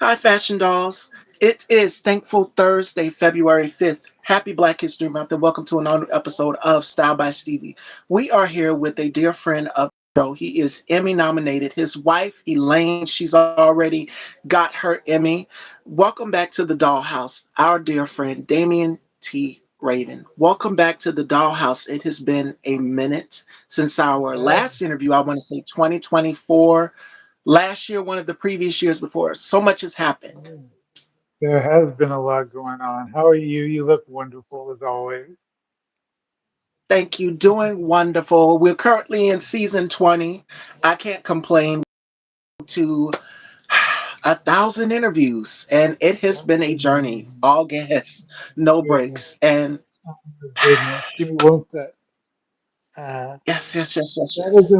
Hi, Fashion Dolls. It is Thankful Thursday, February 5th. Happy Black History Month, and welcome to another episode of Style by Stevie. We are here with a dear friend of the show. He is Emmy nominated. His wife, Elaine, she's already got her Emmy. Welcome back to the Dollhouse, our dear friend, Damian T. Raven. Welcome back to the Dollhouse. It has been a minute since our Yeah, last interview. I want to say 2024 last year, one of the previous years before. So much has happened. yeah. There has been a lot going on. How are you? You look wonderful as always. Thank you. Doing wonderful. We're currently in season 20. I can't complain to 1,000 interviews, and it has Oh been a my journey. goodness. All gas, no Goodness. breaks. And Oh my goodness. Give me one sec. Uh, yes, yes, yes, yes, that is yes.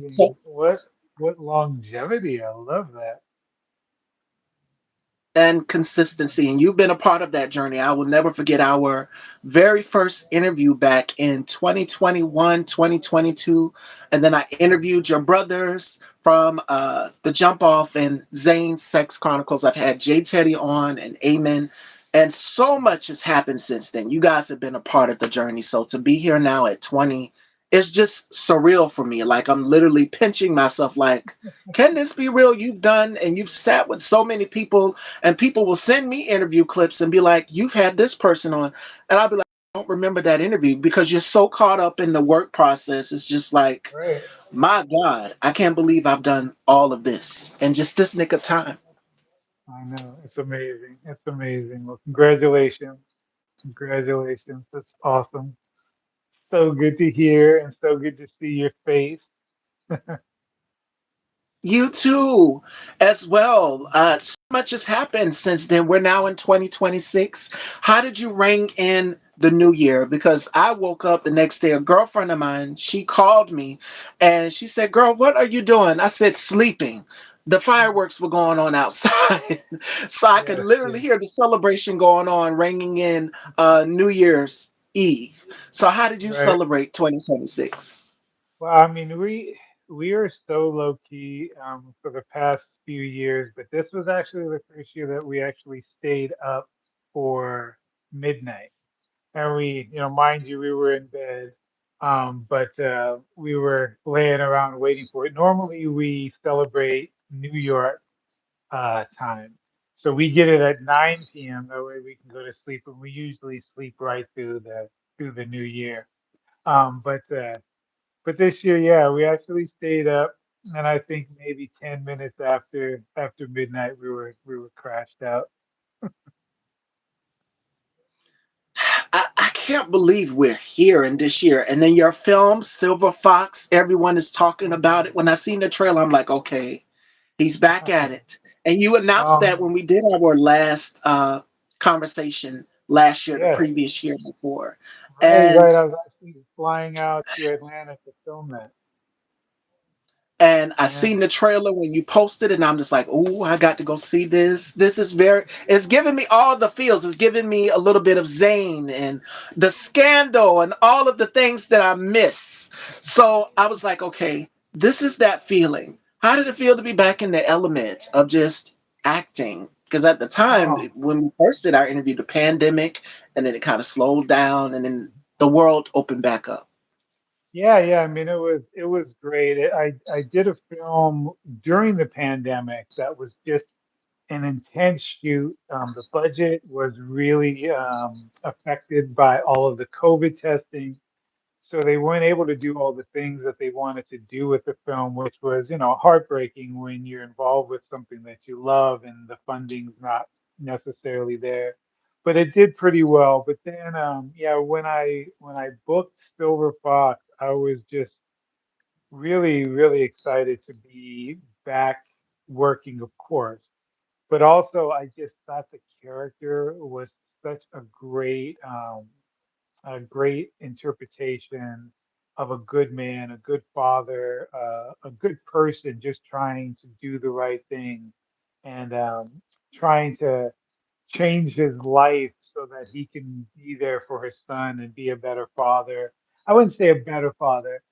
So amazing. What longevity. I love that. and consistency. And you've been a part of that journey. I will never forget our very first interview back in 2021, 2022. And then I interviewed your brothers from The Jump Off and Zane's Sex Chronicles. I've had Jay Teddy on and Amen. And so much has happened since then. You guys have been a part of the journey. So to be here now at 20, it's just surreal for me. Like I'm literally pinching myself like, can this be real? You've done and you've sat with so many people and people will send me interview clips and be like, "You've had this person on," and I'll be like, "I don't remember that interview," because you're so caught up in the work process. It's just like, Right. my God, I can't believe I've done all of this in just this nick of time. I know. It's amazing. It's amazing. Well, congratulations. Congratulations. That's awesome. So good to hear and so good to see your face. You too, as well. So much has happened since then. We're now in 2026. How did you ring in the new year? Because I woke up the next day, a girlfriend of mine, she called me and she said, "Girl, what are you doing?" I said, "Sleeping." The fireworks were going on outside. So I could Yes, literally yes. hear the celebration going on, ringing in New Year's Eve. So, how did you Right. celebrate 2026? Well, I mean, we are so low key for the past few years, but this was actually the first year that we actually stayed up for midnight. And mind you, we were in bed, but we were laying around waiting for it. Normally, we celebrate New York time, so we get it at 9 p.m. That way we can go to sleep, and we usually sleep right through the new year. But this year, yeah, we actually stayed up, and I think maybe 10 minutes after midnight, we were crashed out. I can't believe we're here in this year. And then your film, Silver Fox, everyone is talking about it. When I seen the trailer, I'm like, okay, he's back at it. And you announced that um, when we did our last conversation last year, the yeah, previous year before. right, right. And I was actually flying out to Atlanta to film that. and I Yeah. seen the trailer when you posted it, and I'm just like, oh, I got to go see this. This is very, it's giving me all the feels. It's giving me a little bit of Zane and the scandal and all of the things that I miss. So I was like, okay, this is that feeling. How did it feel to be back in the element of just acting? Because at the time, Oh, when we first did our interview, the pandemic, and then it kind of slowed down, and then the world opened back up. yeah, yeah. I mean, it was great. I did a film during the pandemic that was just an intense shoot. The budget was really affected by all of the COVID testing. So they weren't able to do all the things that they wanted to do with the film, which was, heartbreaking when you're involved with something that you love and the funding's not necessarily there. But it did pretty well. But then, yeah, when I booked Silver Fox, I was just really, really excited to be back working, of course. But also, I just thought the character was such a great interpretation of a good man, a good father, a good person, just trying to do the right thing and trying to change his life so that he can be there for his son and be a better father. I wouldn't say a better father,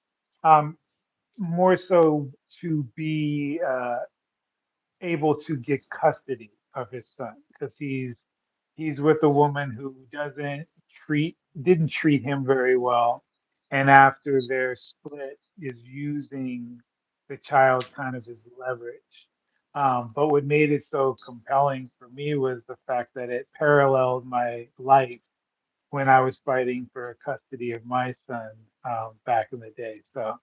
um, more so to be able to get custody. of his son because he's with a woman who treat didn't treat him very well, and after their split is using the child kind of as leverage. But what made it so compelling for me was the fact that it paralleled my life when I was fighting for custody of my son back in the day. So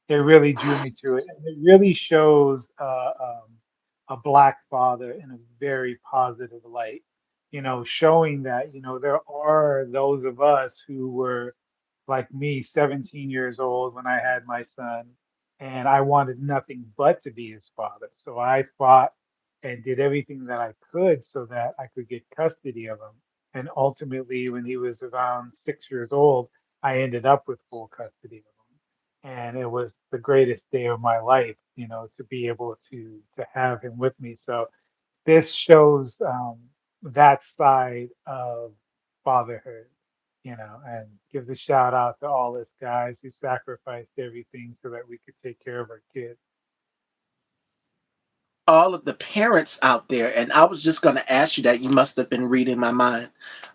it really drew me to it, and it really shows a black father in a very positive light. You know, showing that there are those of us who were like me, 17 years old when I had my son, and I wanted nothing but to be his father. So I fought and did everything that I could so that I could get custody of him. And ultimately, when he was around 6 years old, I ended up with full custody of him. And it was the greatest day of my life, to be able to have him with me. So this shows that side of fatherhood, and gives a shout out to all us guys who sacrificed everything so that we could take care of our kids. All of the parents out there, and I was just going to ask you that. You must have been reading my mind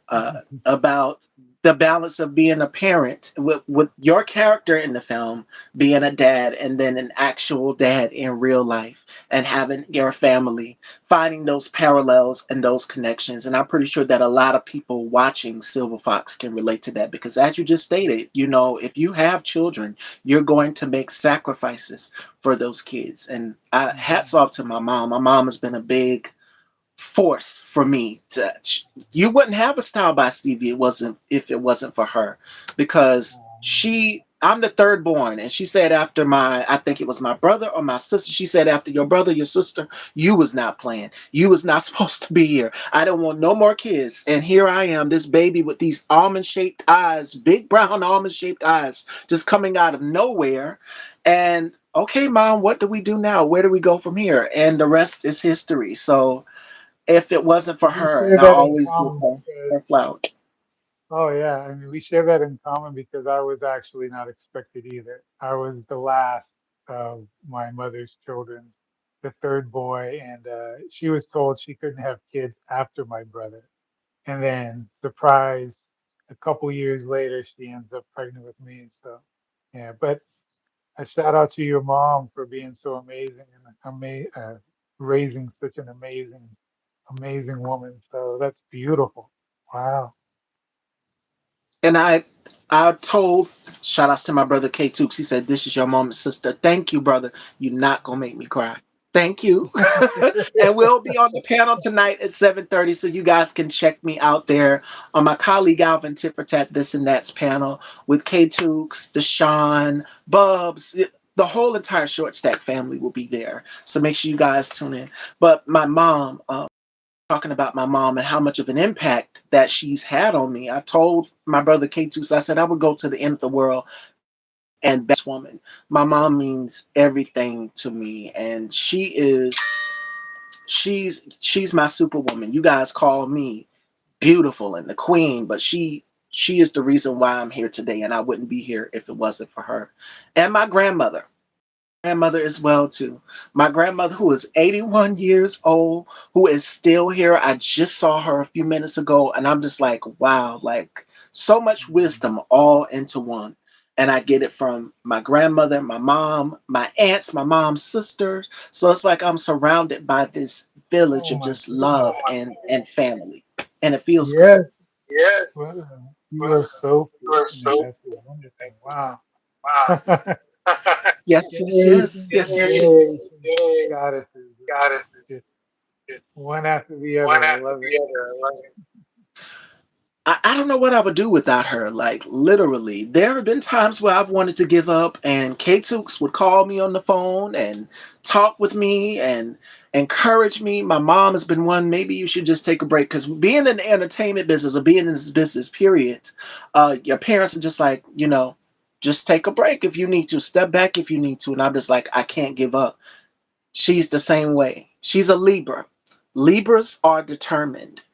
uh, about the balance of being a parent with your character in the film being a dad and then an actual dad in real life and having your family, finding those parallels and those connections. And I'm pretty sure that a lot of people watching Silver Fox can relate to that because, as you just stated, if you have children, you're going to make sacrifices for those kids. And hats Mhm. off to my mom. My mom has been a big force for me to. You wouldn't have a style by Stevie. It wasn't if it wasn't for her, because she. I'm the third born, and she said after I think it was my brother or my sister. She said after your brother, your sister, you was not playing. You was not supposed to be here. I don't want no more kids, and here I am, this baby with these almond shaped eyes, big brown almond shaped eyes, just coming out of nowhere, and okay, mom, what do we do now? Where do we go from here? And the rest is history. So if it wasn't for We her, share and I that in always give common her because, her flowers. oh yeah, I mean, we share that in common because I was actually not expected either. I was the last of my mother's children, the third boy, and she was told she couldn't have kids after my brother. And then, surprise, a couple years later, she ends up pregnant with me. So, yeah, but a shout out to your mom for being so amazing and raising such an amazing woman. So that's beautiful. Wow. And I told, shout outs to my brother K Tooks. He said, "This is your moment, sister. Thank you, brother. You're not gonna make me cry. Thank you." And we'll be on the panel tonight at 7:30, so you guys can check me out there on my colleague Alvin Tit This and That's panel with K Tooks, Deshaun, Bubs. The whole entire Short Stack family will be there. So make sure you guys tune in. But my mom, talking about my mom and how much of an impact that she's had on me. I told my brother K2, I said I would go to the end of the world and beg this woman. My mom means everything to me, and she's my superwoman. You guys call me beautiful and the queen, but she is the reason why I'm here today, and I wouldn't be here if it wasn't for her. And my grandmother as well too. My grandmother, who is 81 years old, who is still here. I just saw her a few minutes ago, and I'm just like, wow, like so much wisdom all into one. And I get it from my grandmother, my mom, my aunts, my mom's sisters. So it's like I'm surrounded by this village Oh of my just goodness. love and family, and it feels good. Yes. Well, you are so fortunate. That's wonderful. Wow. Yes, yes, yes, Generations yes, and yes, yes. generations of goddesses, just one after the other. I love it. I don't know what I would do without her. Like literally, there have been times where I've wanted to give up, and K Tooks would call me on the phone and talk with me and encourage me. My mom has been one. Maybe you should just take a break because being in the entertainment business or being in this business, period, your parents are just like, just take a break if you need to, step back if you need to. And I'm just like, I can't give up. She's the same way. She's a Libra. Libras are determined.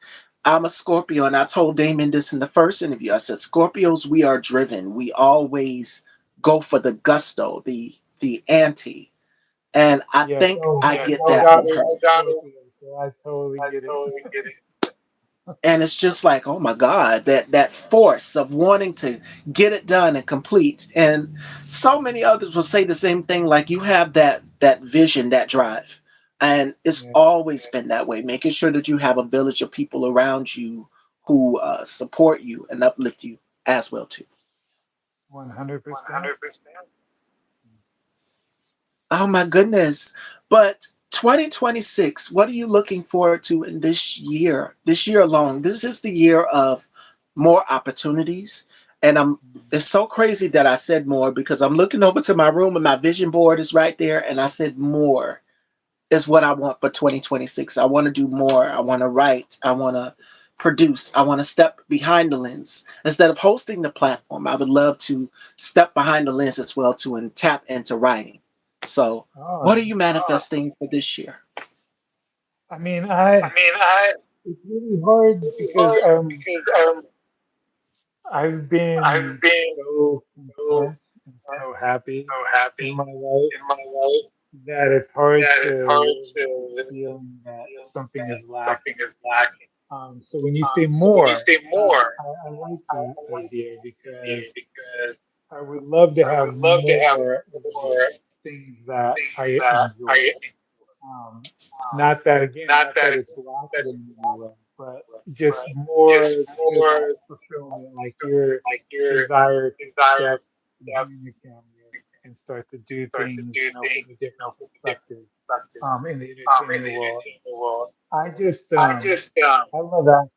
I'm a Scorpio, and I told Damon this in the first interview. I said, Scorpios, we are driven. We always go for the gusto, the ante. And I Yes. think Oh, I get my that from daughter her. is a Scorpio. So I totally get it. And it's just like, oh my God, that force of wanting to get it done and complete. And so many others will say the same thing, like you have that vision, that drive. And it's Yeah, always been that way, making sure that you have a village of people around you who support you and uplift you as well too. 100%. Oh my goodness. But 2026, what are you looking forward to in this year? This year alone. This is the year of more opportunities. And it's so crazy that I said more because I'm looking over to my room and my vision board is right there. And I said more is what I want for 2026. I want to do more. I want to write. I want to produce. I want to step behind the lens. Instead of hosting the platform, I would love to step behind the lens as well too and tap into writing. So, Oh, what are you manifesting for this year? I mean, it's really hard because I've been so content and so happy in my life that it's hard to live with the feeling that something is lacking. So when you say more, I like that idea because I would love to have more of the things that I enjoy. Um, not that it's lacking in any way, but just more to that fulfillment, like your desire to step behind the camera and start to do things, from a different perspective, in the entertainment world. I just, I love acting.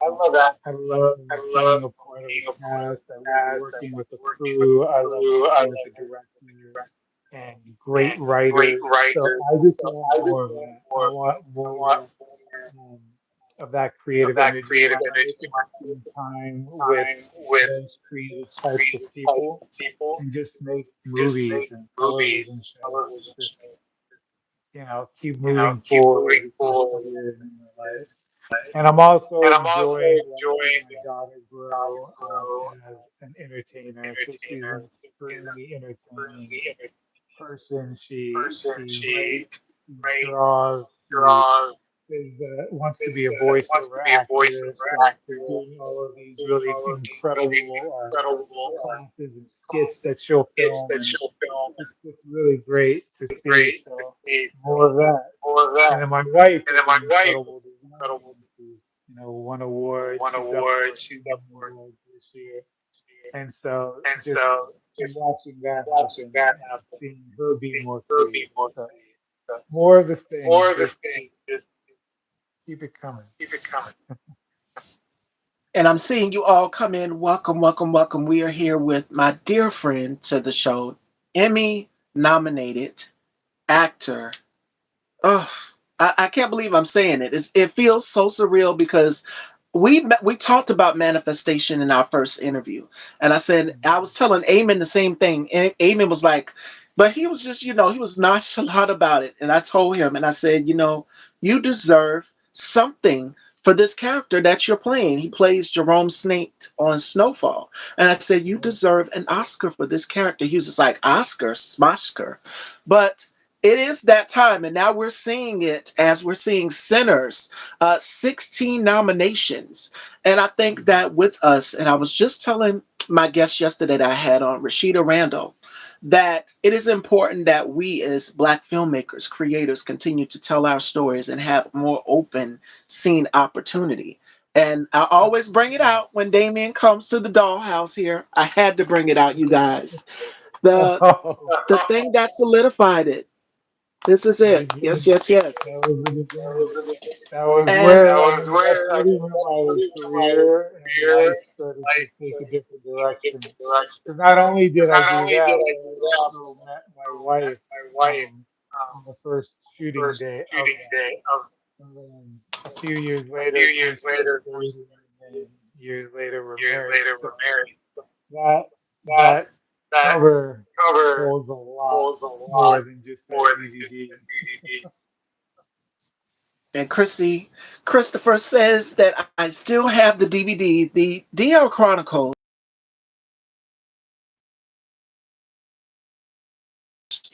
I love being a part of a cast. I love working with a crew. I love working with a director and great writers. So I just want more of that. I want more um, of that creative energy in my life and to spend time with those creative types of people and just make movies and television shows and just, keep moving forward each year in my life. And I'm also enjoying watching my daughter grow as an entertainer. So she's an extremely entertaining person. She writes, she draws, she wants to be a voiceover actress. We're doing all of these really incredible classes and skits that she'll film, and it's just really great to see. So more of that. And then my wife is an incredible designer. She's, won awards. She's up for a few more awards this year. And so just watching that happen and seeing her be more creative. So more of the same. Just keep it coming. And I'm seeing you all come in. Welcome, welcome, welcome. We are here with my dear friend to the show, Emmy nominated actor. Oh, I can't believe I'm saying it. It feels so surreal because we talked about manifestation in our first interview, and I was telling Eamon the same thing, and Eamon was like, but he was just he was nonchalant about it, and I told him, and I said, you deserve something for this character that you're playing. He plays Jerome Snape on Snowfall, and I said you Yeah. deserve an Oscar for this character. He was just like Oscar, Smoshker, but it is that time, and now we're seeing it as we're seeing Sinners, 16 nominations. And I think that with us, and I was just telling my guest yesterday that I had on, Rashida Randall, that it is important that we as Black filmmakers, creators, continue to tell our stories and have more open scene opportunity. And I always bring it Absolutely. out when Damien comes to the dollhouse here. I had to bring it out, you guys. The Oh, the thing that solidified it. This is the it. Yes, beginning. yes, yes. That was the beginning. That was And where, I mean, that's really where my career and life started to take a different direction. Because not only did I do that, but I also met my wife um, on the first shooting day of that. And then a few years later, we started dating, and then years later, we're married. So that that cover holds a lot more than just that DVD. Christopher says that I still have the DVD, the DL Chronicles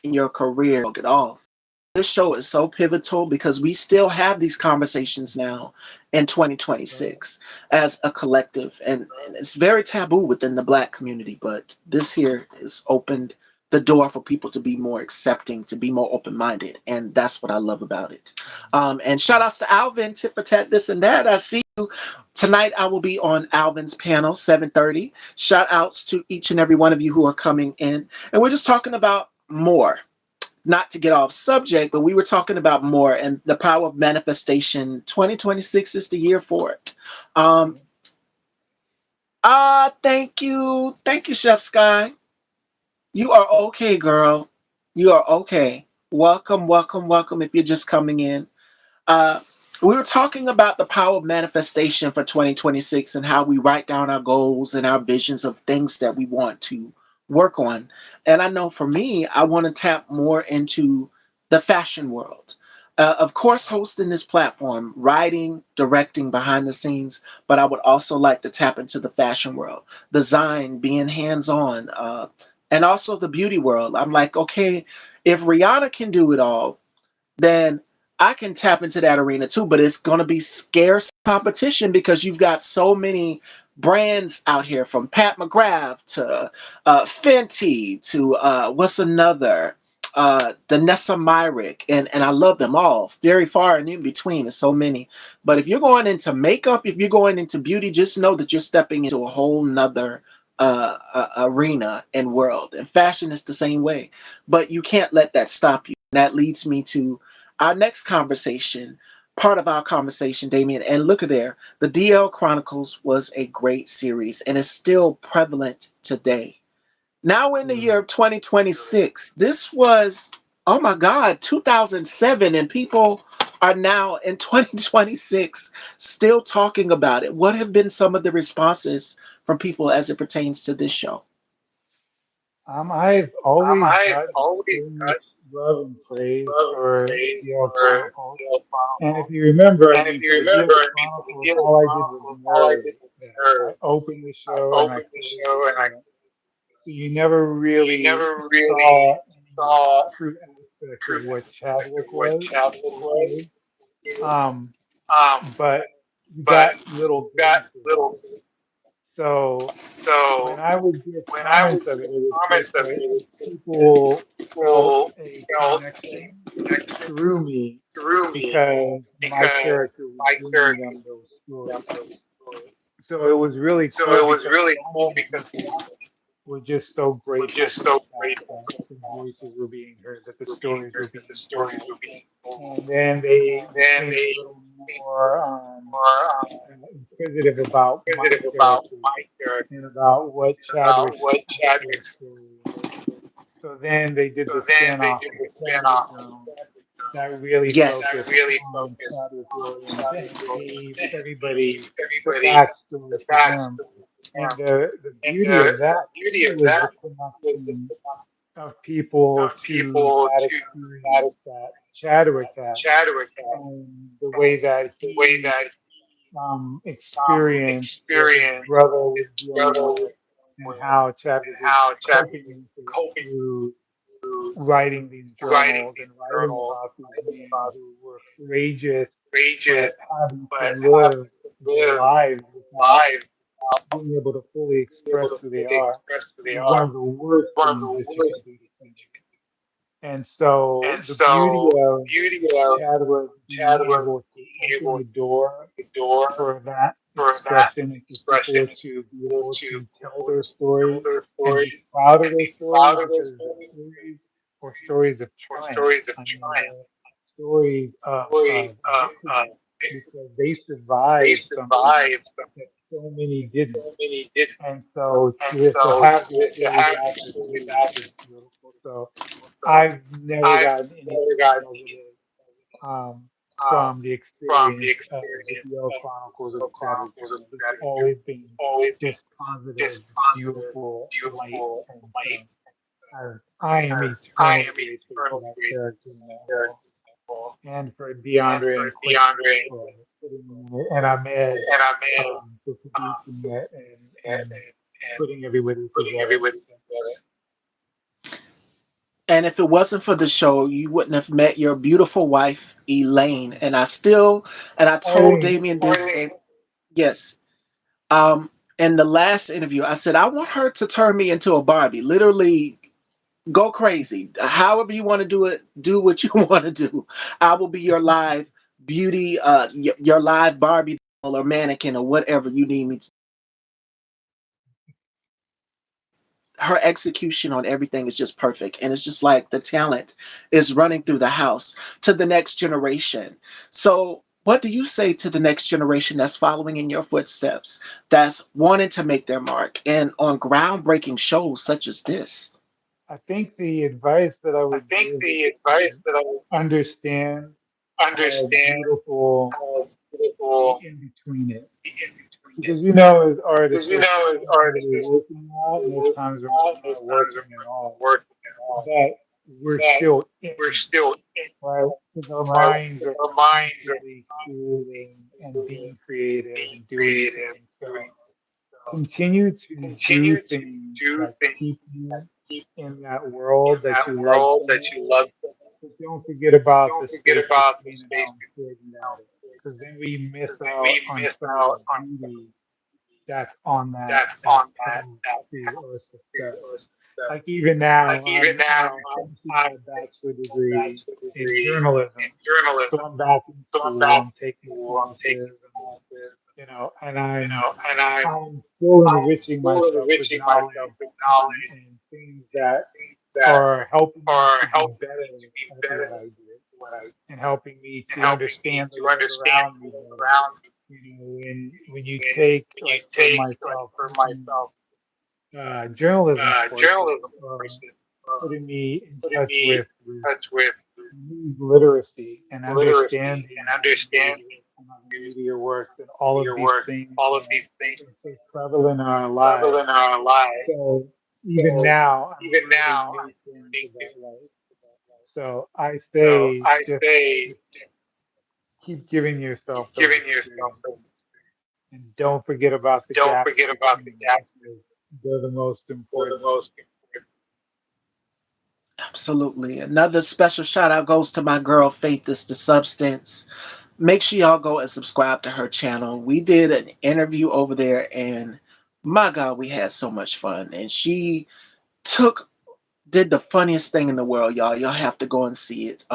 in your career. Look it off. this show is so pivotal because we still have these conversations now in Right. 2026 as a collective. And it's very taboo within the Black community, but this here has opened the door for people to be more accepting, to be more open minded. And that's what I love about it. And shout Yeah. outs to Alvin, tit for tat, this and that. I see you. Tonight I will be on Alvin's panel, 7:30. Shout outs to each and every one of you who are coming in. And we're just talking about more, not to get off subject, but we were talking about more and the power of manifestation. 2026 is the year for it. Um, Yeah. thank you. Thank you, Chef Sky. You are okay, girl. You are okay. Welcome, welcome, welcome if you're just coming in. Uh, we were talking about the power of manifestation for 2026 and how we write down our goals and our visions of things that we want to work on. And I know for me, I want to tap more into the fashion world. Of course, hosting this platform, writing, directing behind the scenes, but I would also like to tap into the fashion world, design, being hands on, and also the beauty world. I'm like, okay, if Rihanna can do it all, then I can tap into that arena too. But it's going to be scarce competition because you've got so many brands out here, from Pat McGrath to Fenty to what's another? Danessa Myrick, and I love them all, very far and in between. There's so many. But if you're going into makeup, if you're going into beauty, just know that you're stepping into a whole nother arena and world. And fashion is the same way. But you can't let that stop you. And that leads me to our next conversation, part of our conversation, Damien. And look at there, the DL Chronicles was a great series and is still prevalent today. Now in the year Right. of 2026, this was, oh my God, 2007, and people are now in 2026 still talking about it. What have been some of the responses from people as it pertains to this show? I've always I've gotten always so got much love and praise love and for the praise DL for Chronicles. the And if Chronicles. you remember, I And if mean, you for the DL remember, I mean, for the Chronicles, Deal all I did was Chronicles, all I narrate did it. was Yeah. I nerve. opened the I show and I opened the closed show the and I show. So you never you really never really saw any saw true aspect of true what aspect of Chadwick what was Chapel per was. se. Um, Um, but you but got little got glimpses of little. it. So when So I would get when I would comments of it, get it was comments just of that it, it was just people felt people a felt connection a connection through me through me because my because character was my bringing character them those them stories. those stories. So it was really So cool it was because really so cool many because people were just so we're grateful just for the so fact grateful that for the the fact voices were being heard, that the we're being stories were heard, that the being stories told. were being told. And then they And then became a they little became more more inquisitive about my inquisitive about character my character and about what and about Chadwick's what actual Chadwick's story was. So then they did the so then they spin-off did of the Chadwick spin-off of Journal Chadwick Journal that really that focused Yes. really on focused Chadwick on Williams Chadwick and Williams gave and gave everybody the everybody backstory the to him. backstory to And him. the And beauty of the that beauty too of was the that was the connection connection of people of to people that to that experience that Chadwick had Chadwick had and the way and that the way he that he experienced what his experienced brother what was his dealing brother with was and with how and Chadwick was how Chadwick coping was with it coping through through writing these writing journals and these writing journals, about these writing men about who were courageous courageous, but having to but live having to their live lives without lives without being able to fully being able express to who they fully are, express who which they is one are. of the worst One of the things that you can worst do to things someone. you can do. And so And the beauty so the of beauty of Chadwick being Chadwick able to being open able the to door open the door for that for that expression and for expression people and to be people able to to be tell able their to tell stories their and be stories proud of and their be stories proud of their because the stories stories are stories of or triumph. stories of I mean, triumph, they're stories stories of of victory victory. because they They survived something survived something that so many didn't. so many didn't. And so And to so have these to stories have these after stories too is after just beautiful. So so I've never I've gotten never anything got any negative um, um, from the from the experience of the experience DL of Chronicles of the the Chadwick Chronicles of Journals. It's Saturday always Journal. been Always been just positive, just positive, beautiful light. beautiful And light. so I am I eternally am grateful for eternally that grateful character and that for role. people And for and DeAndre for and Quincy DeAndre for putting me in it, and Ahmed and I met for producing it and and putting everybody putting together. everybody together. And if it wasn't for the show, you wouldn't have met your beautiful wife, Elaine. And I still, and I told Arlene, Damien this, and yes, um, in the last interview, I said, I want her to turn me into a Barbie. Literally, go crazy. However you want to do it, do what you want to do. I will be your live beauty, your live Barbie doll or mannequin or whatever you need me to. Her execution on everything is just perfect, and it's just like the talent is running through the house to the next generation. So what do you say to the next generation that's following in your footsteps, that's wanting to make their mark and on groundbreaking shows such as this? I think the advice that I I would think give is the advice to that I would understand how understand beautiful how the beautiful in between is. the in between Because is. as Because artists, you there's know, as times when artists, we're there's working a lot, and there's work times when on, we're there's not times working when at we're not all. working at all. But we're But still we're in, still in, right? Because our right? minds are Our minds are constantly creating and being creative being and doing creative, things. doing So so. continue to do Continue to things do that things keep that you keep in that in world that that you love world so that much. you love so much. But don't forget about the Don't forget space about the between and space how between important now. that is. Because then we miss Because then out we on miss some of the out on beauty that's on that's that on path that to path our to success. us. So, Like even like now, even now, I'm finishing I'm my bachelor taking a degree bachelor in degree journalism, in so journalism. I'm back in So I'm school. back I'm in taking school. I'm taking classes, and classes, and and I'm still I'm enriching still myself with enriching myself knowledge with and, knowledge and things that things that are helping me are to be helping better me to be at what better I do at what I do and helping me and to helping me understand the to world understand around me the world better. around me. When you take, When you like, for take, like myself, for taking myself, journalism courses, journalism courses, putting me in putting touch me with in touch with news literacy and literacy understanding and how news understanding and how the media works and all of your these work, things all of that these things are so prevalent in our prevalent lives. in our lives. So even So now, I'm even learning now, I'm new things learning about new life. things about life. So I So say I just say, just keep giving keep yourself those giving yourself experiences those. and don't forget about the Don't gaps forget about the between gaps because they're the most for the important. most important. Absolutely. Another special shout out goes to my girl Faith is the Substance. Make sure y'all go and subscribe to her channel. We did an interview over there, and my God, we had so much fun. And she took did the funniest thing in the world, y'all. Y'all have to go and see it.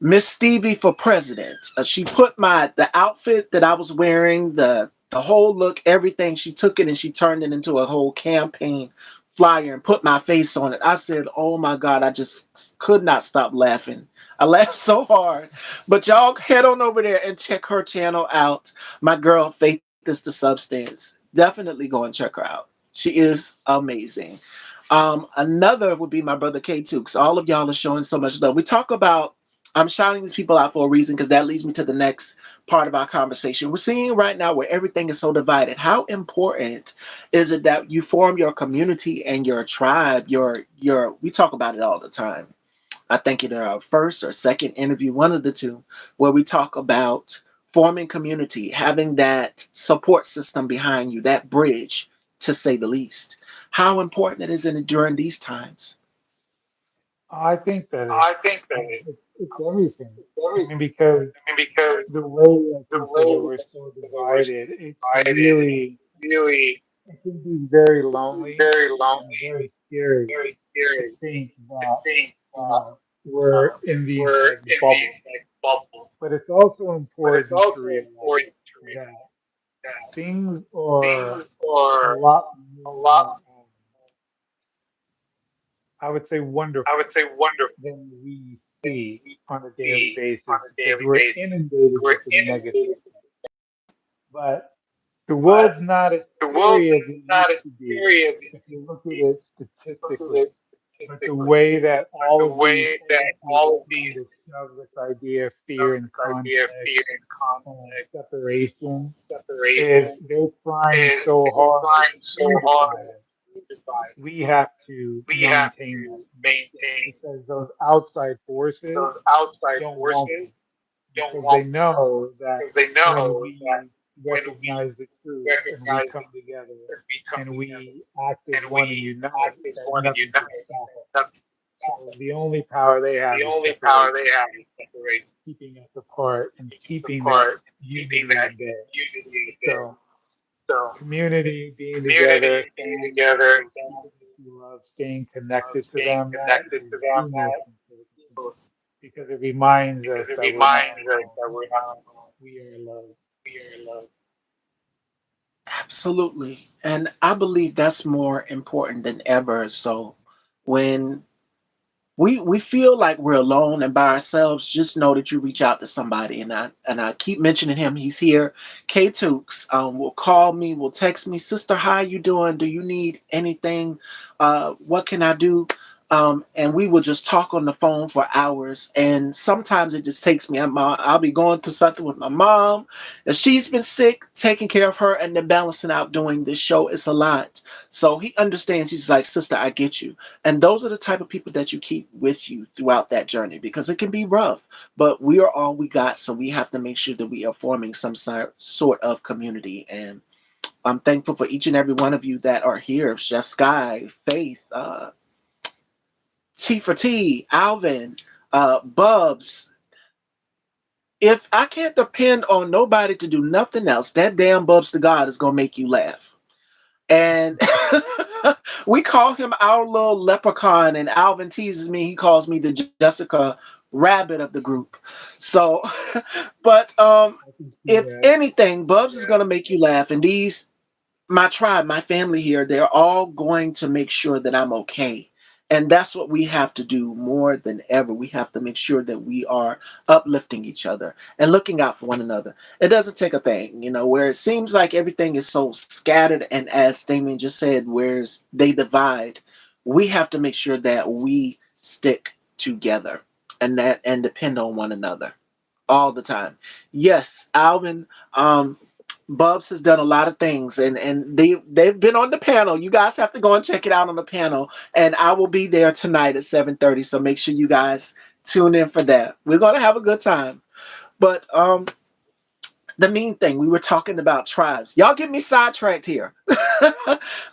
Miss Stevie for president. She put the outfit that I was wearing, the whole look, everything. She took it and she turned it into a whole campaign flyer and put my face on it. I said, "Oh my God!" I just could not stop laughing. I laughed so hard. But y'all head on over there and check her channel out. My girl Faith is the Substance. Definitely go and check her out. She is amazing. Another would be my brother K2, because all of y'all are showing so much love. We talk about, I'm shouting these people out for a reason because that leads me to the next part of our conversation. We're seeing right now where everything is so divided. How important is it that you form your community and your tribe? We talk about it all the time. I think in our first or second interview, one of the two, where we talk about forming community, having that support system behind you, that bridge, to say the least. How important it is in during these times. I think that I think that it's everything. I everything. mean, because And because the way, like the you said, that way we're that so we're divided, it's divided, really, really it can be very lonely very and lonely, very scary very to scary think to that, think we're in these we're like in these bubbles. like bubbles. But it's also But it's important to also realize important to that realize that things are things a are lot a more, lot, I would say, I would wonderful say, wonderful than we than see we on a daily see basis on a because daily we're basis. inundated We're with the negativity. inundated. But the But world's not as the world's scary as it not used as to be scary as it if you look at used it to be. Look statistically. at it But the statistically. way that But all the of these way that entities all are of trying these to shove this idea of fear of and this idea of conflict fear and and conflict and separation is separation they're trying is so they're hard trying so to divide hard us. to divide. We have to We have maintain that to connection maintain because those outside forces those outside don't want forces that don't because they want know that because they when know that we when we recognize the truth and we recognize come together and we come and together we act as and one and we unite, act as that one and nothing can unite, stop us. nothing. So the only power they have The is only power they separation, have is separation, keeping us apart and keeping us keeping that apart, keeping unity that in there. unity there. So So community, being together, community, being family, together, the people that you love, staying connected to staying them, that connected is to them, the most that important thing because it reminds because us it that we're not reminds us alone. that we're not alone. We are loved. We are loved. Absolutely. And I believe that's more important than ever. So when we feel like we're alone and by ourselves, just know that you reach out to somebody. And I keep mentioning him. He's here. K Tukes will call me, will text me, sister, how you doing? Do you need anything? What can I do? And we will just talk on the phone for hours. And sometimes it just takes me. I'll be going through something with my mom. And she's been sick, taking care of her, and then balancing out doing this show. It's a lot. So he understands. He's like, sister, I get you. And those are the type of people that you keep with you throughout that journey because it can be rough, but we are all we got. So we have to make sure that we are forming some sort of community. And I'm thankful for each and every one of you that are here: Chef Sky, Faith, T for T, Alvin, Bubs. If I can't depend on nobody to do nothing else, that damn Bubs to God is going to make you laugh. And we call him our little leprechaun, and Alvin teases me. He calls me the Jessica Rabbit of the group. So, but I can see if that. anything, Bubs is gonna make you laugh, and these my tribe, my family here, they're all going to make sure that I'm okay. And that's what we have to do more than ever. We have to make sure that we are uplifting each other and looking out for one another. It doesn't take a thing, where it seems like everything is so scattered, and as Damien just said, where they divide, we have to make sure that we stick together and depend on one another all the time. Yes, Alvin, Bubs has done a lot of things, and they've been on the panel. You guys have to go and check it out on the panel, and I will be there tonight at 7:30. So make sure you guys tune in for that. We're gonna have a good time. But the main thing we were talking about tribes. Y'all get me sidetracked here.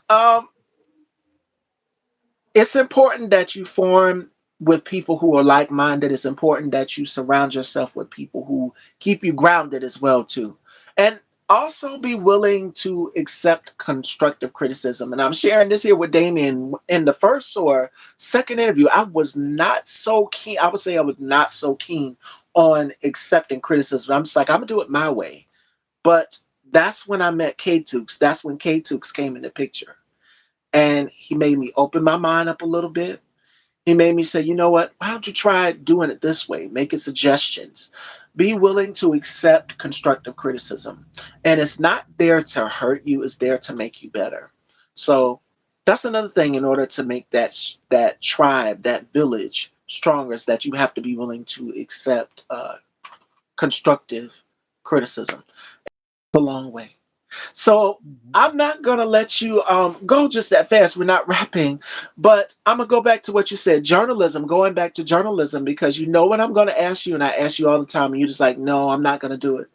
um, it's important that you form with people who are like-minded. It's important that you surround yourself with people who keep you grounded as well too, and also be willing to accept constructive criticism. And I'm sharing this here with Damien. In the first or second interview, I was not so keen. I would say I was not so keen on accepting criticism. I'm just like, I'm gonna do it my way. But that's when I met K Tukes. That's when K Tukes came in the picture, and he made me open my mind up a little bit. He made me say, you know what? Why don't you try doing it this way? Making suggestions. Be willing to accept constructive criticism. And it's not there to hurt you, it's there to make you better. So that's another thing in order to make that tribe, that village stronger, is that you have to be willing to accept constructive criticism. It's a long way. So Mhm. I'm not gonna let you go just that fast. We're not rapping, but I'm gonna go back to what you said. Journalism. Going back to journalism because you know what I'm gonna ask you, and I ask you all the time, and you're just like, no, I'm not gonna do it.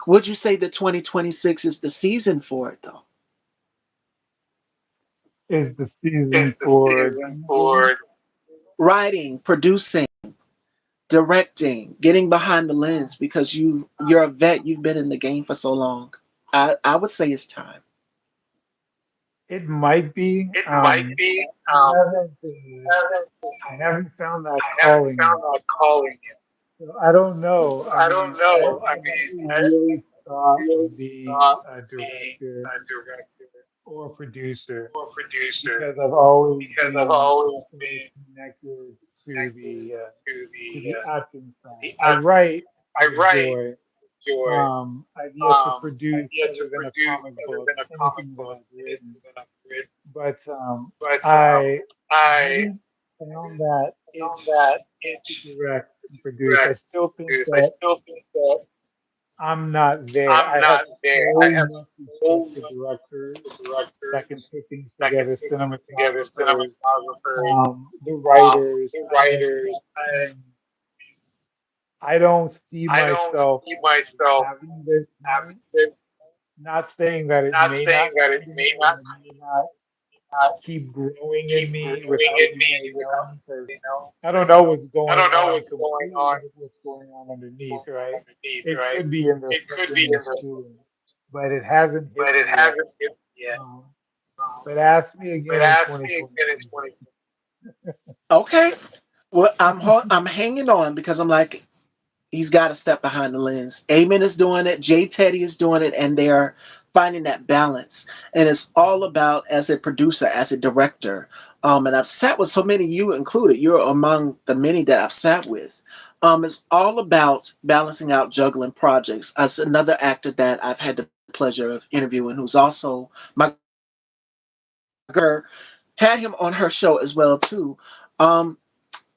Would you say that 2026 is the season for it though? Is the It's season the for season journalism? for Writing, producing, directing, getting behind the lens because you're a vet. You've been in the game for so long. I would say it's time. It might be. it might be. I haven't. I haven't found that I haven't calling found yet. my calling yet. So I don't know. I I mean, don't know. I I mean, never I really thought really of being thought a being director a director or producer or producer because I've always because I've been always so been connected connected to the acting to side. the I act. write I with write joy. joy. I've yet to I've produce yet to other than a produce comic other book, than a comic anything that book, I've written. anything that I've written. But But I I haven't found that found itch that to it's direct and produce. I correct. still think I that still think that I'm not there. I'm I have not there. I so have much respect so for much directors for that directors can put things that can together, put things together, cinematographers, cinematographers, the writers. the writers. I don't see I don't myself see as myself having this having talent. this. Not saying that it Not may saying not that come it to me may or not it may not keep growing in keep me growing without in me me really without knowing, because you know. I don't know what's I going don't know on what's going completely, on what's going on underneath, right? underneath, It right? could be in the It could cooking be and in the, stewing, but it hasn't hit but it me yet. hasn't hit me yet. Um, but ask me But again in ask me 2026. again in 20. Okay. Well, I'm hanging on because I'm like, he's got to step behind the lens. Amen is doing it. Jay Teddy is doing it, and they are finding that balance. And it's all about as a producer, as a director. And I've sat with so many, you included. You're among the many that I've sat with. It's all about balancing out juggling projects. As another actor that I've had the pleasure of interviewing, who's also my girl, had him on her show as well too. Um,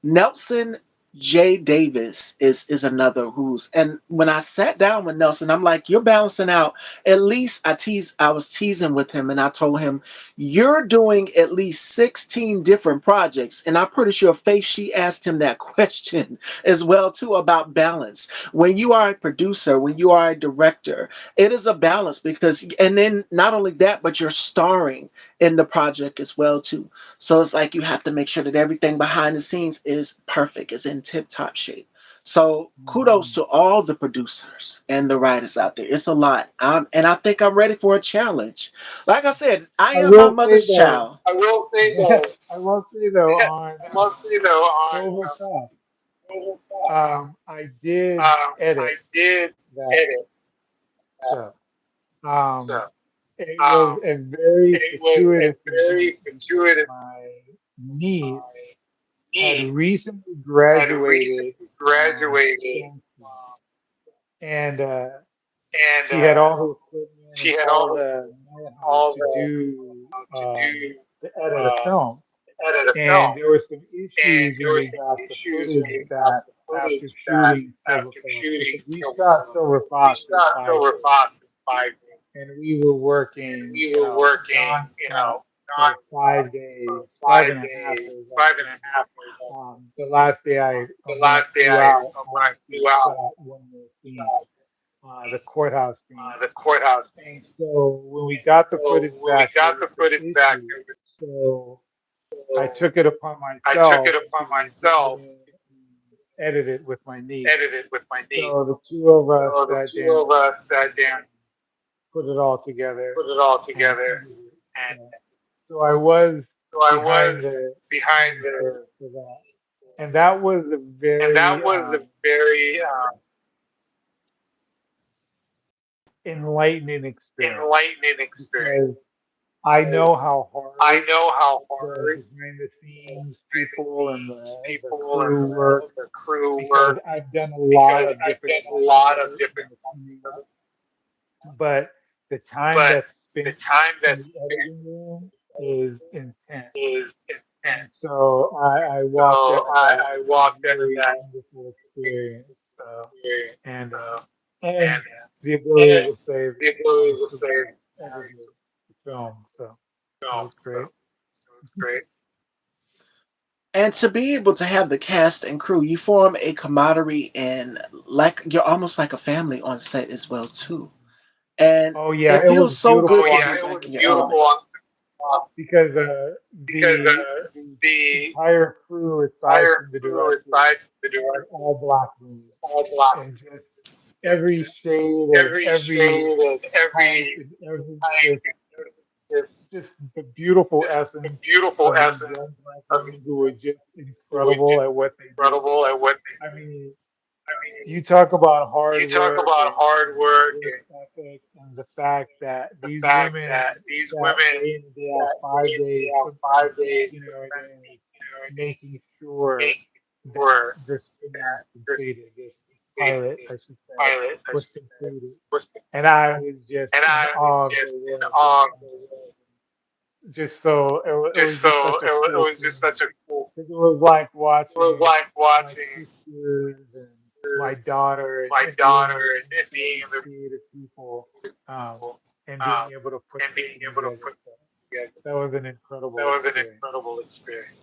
Nelson J. Davis is another who's, and when I sat down with Nelson, I'm like, you're balancing out. At least I was teasing with him and I told him, you're doing at least 16 different projects. And I'm pretty sure Faith, she asked him that question as well too about balance. When you are a producer, when you are a director, it is a balance because, and then not only that, but you're starring in the project as well too. So it's like you have to make sure that everything behind the scenes is perfect, is in tip top shape. So kudos Mhm. to all the producers and the writers out there. It's a lot. And I think I'm ready for a challenge. Like I said, I I am my will say mother's though, child. I will say though, I will say though on I will say though on Silver Fox, Google I did I edit did that edit that stuff. Um, stuff. it was Um, a very it was a fortuitous event very because fortuitous. my niece My had niece recently had graduated recently from graduated, film school, um, and and she had all her equipment she and had all the know-how all to the do to do to edit a film. edit a And film. there were some And issues there when were we some got the issues when footage we got back the after footage back shooting Silver after Fox, because shooting we Silver shot Fox. Silver We Fox in shot 5 days, Silver Fox in 5 days, and we were and working, we were working, nonstop for nonstop 5 days, for five five and a half days, days five and a actually. half days. The last day The when I last day flew out, when I I actually flew out, shot one more scene, the courthouse scene. the courthouse And scene. so when we And got the so footage when we back, there got were the some footage back, issues. there So I was, took it upon I took myself it upon to go myself in and edit it with my to niece. edit it with my niece. So the two of us So the sat two down of us sat and down, put it all together put it all and together, edited it. and So I was so I behind was the behind scenes the, for that. And that was a and that very was a very enlightening experience enlightening experience. because I Because know how I hard know how the hard behind the the scenes behind the people and scenes the people and crew work, the crew because work, I've done a lot because of I've different done a facets lot of of it different, when it's coming up. But the time but that's the spent time in that's the editing room is intense. is And intense. so I So walked into that I with a walked into really that wonderful experience. experience, And and and the ability and to say that the ability to who say edited the film. So it film. was So great. it was great. And to be able to have the cast and crew, you form a camaraderie and like you're almost like a family on set as well too. And Oh yeah, it it was feels so good beautiful to on be It back was in your beautiful element. because because the the entire crew, aside entire from the crew, director, aside from the were director, all black men, all black, and just and every just shade of every every shade of type every and every type, this just the beautiful the essence beautiful of these essence young black of women who were just who were incredible just at what they do. incredible at what they I do. mean, I mean, you talk about hard you talk work about and hard work work and ethic and the fact that the these fact women that these that women day in and day out, that day 5 days, in, day out, sometimes 5 days, 16 hour sometimes days, 18 hours, making sure making that sure this film was that this completed, this created pilot, this I should say, pilot, I was should say, completed. was, And I was just and in I was awe of just their in work. awe of the world. Just so it Just was so just such a it cool was just feeling. such a cool. Because it was like It was watching like my watching sisters and my daughter my and being daughter able to and meet being these able creative people um, to and being able to put and being something able to together. put So together. that was an That incredible was an experience. incredible experience.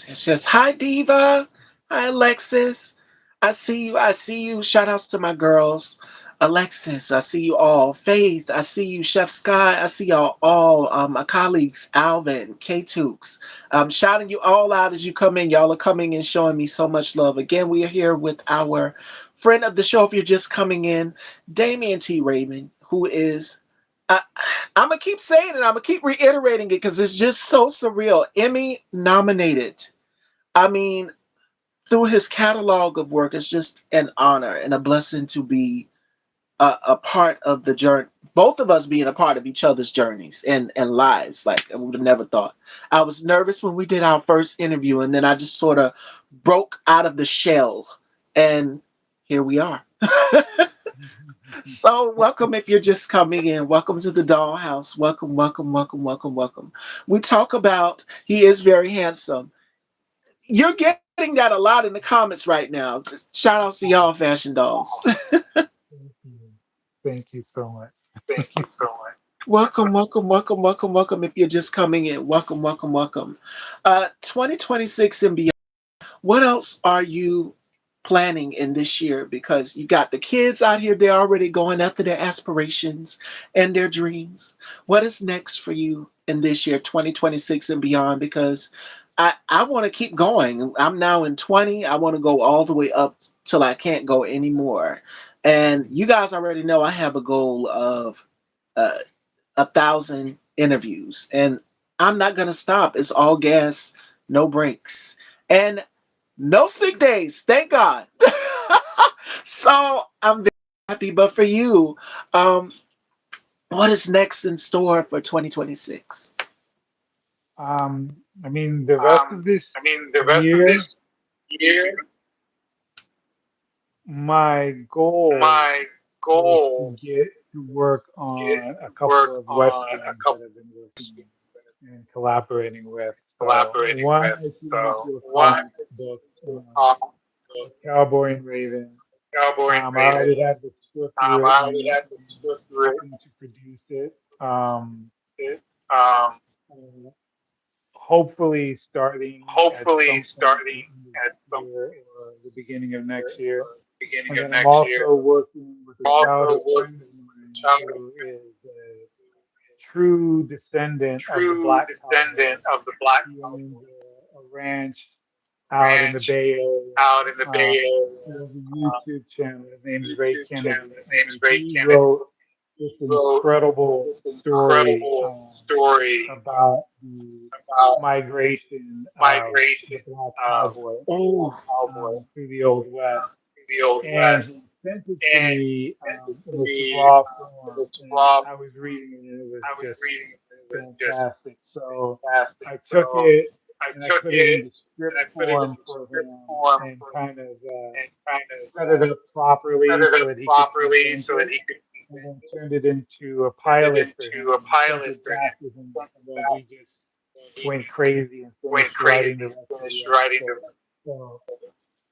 It's just hi Diva, hi Alexis. I see you. I see you. Shout outs to my girls. Alexis, I see you all. Faith, I see you. Chef Sky, I see y'all all. My colleagues, Alvin, K Tukes. I'm shouting you all out as you come in. Y'all are coming and showing me so much love. Again, we are here with our friend of the show, if you're just coming in, Damian T. Raymond, who is. I, I'm going to keep saying it. I'm going to keep reiterating it because it's just so surreal. Emmy nominated. I mean, through his catalog of work, it's just an honor and a blessing to be a part of the journey, both of us being a part of each other's journeys and lives. Like I would have never thought. I was nervous when we did our first interview, and then I just sort of broke out of the shell, and here we are. So welcome if you're just coming in. Welcome to the dollhouse. Welcome, welcome, welcome, welcome, welcome. We talk about he is very handsome. You're getting that a lot in the comments right now. Shout outs to y'all, fashion dolls. Thank you. Thank you so much. Thank you so much. Welcome, welcome, welcome, welcome, welcome. If you're just coming in, welcome, welcome, welcome. 2026 and beyond. What else are you planning in this year? Because you got the kids out here, they're already going after their aspirations and their dreams. What is next for you in this year, 2026 and beyond? Because I want to keep going. I'm now in 20. I want to go all the way up till I can't go anymore. And you guys already know I have a goal of uh, 1,000 interviews, and I'm not gonna stop. It's all gas, no breaks, and no sick days. Thank God. So I'm very happy. But for you, um, what is next in store for 2026? I mean, the rest of this I mean, the rest of year, this year, my goal my is to goal get to work is on a to couple work of on a westerns that couple I've been working on and collaborating with. So collaborating one with. is So into a comic one, book um, with Cowboy and Raven. Cowboy and I Raven. already have the script I already written had the and script written. hoping to produce it. Um, Um, uh, Hopefully starting at hopefully some point at starting the end of at this some year or the beginning of year next year. or beginning And of then I'm next year. also working with a Also childhood friend working of with a mine child, who is a true descendant of the true black cowboy. descendant of the Black He Cowboy owns a ranch out in the Ranch Bay Area. out in the Bay Um, Area. he has a Um, YouTube channel. His name is Ray YouTube channel. Kennedy, His name is and Ray he Kennedy. wrote this He wrote incredible this story incredible story about the about migration of the migration black of cowboy Oh, cowboy through the Old West. to the Old And West, he sent it to and me sent it in to this me raw in form, this and raw. I was reading it, and it was I was just reading it, and it was just fantastic. So fantastic. I took So it I and I took put it it into and script I put it form into for script him form and for kind of and kind of set it up set properly it so up that he could properly present so that it, he could and present then it, turned it into a turned it pilot for him into a and sent pilot it for him. back to him, Sent and it then back he just when he went crazy and went finished writing the crazy and rest of finished the writing the episode. rest. So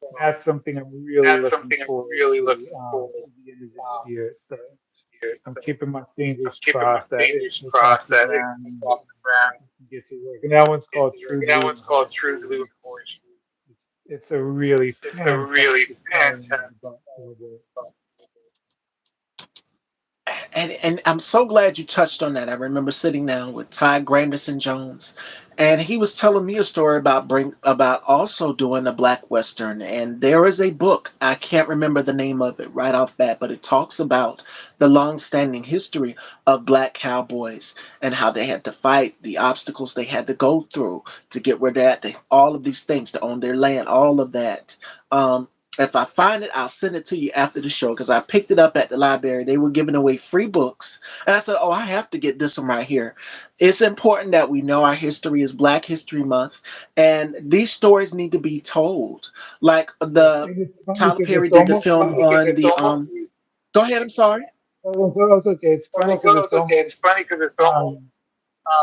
So that's something I'm really that's looking something I'm forward really to looking forward at the end of this um, year. So here. I'm So keeping my I'm fingers keeping my crossed that it fingers gets off crossed the that it ground gets and off the ground. I can get to work. And that one's called True That Blue one's and called Horseshoe. True Blue And Horseshoe. it's a really It's a really fantastic telling of fantastic. the Black Cowboy. and I'm so glad you touched on that. I remember sitting down with Ty Granderson Jones, and he was telling me a story about also doing a black western. And there is a book, I can't remember the name of it right off bat, but it talks about the long-standing history of black cowboys and how they had to fight, the obstacles they had to go through to get where they're at, all of these things to own their land, all of that. Um, if I find it, I'll send it to you after the show because I picked it up at the library. They were giving away free books. And I said, oh, I have to get this one right here. It's important that we know our history is Black History Month. And these stories need to be told. Like Yes, the and it's funny Tyler because Perry it's did the almost film like on It's the almost. go ahead, I'm sorry. oh, it's okay. It's funny because Well, it's it's okay. almost It's funny because it's almost um,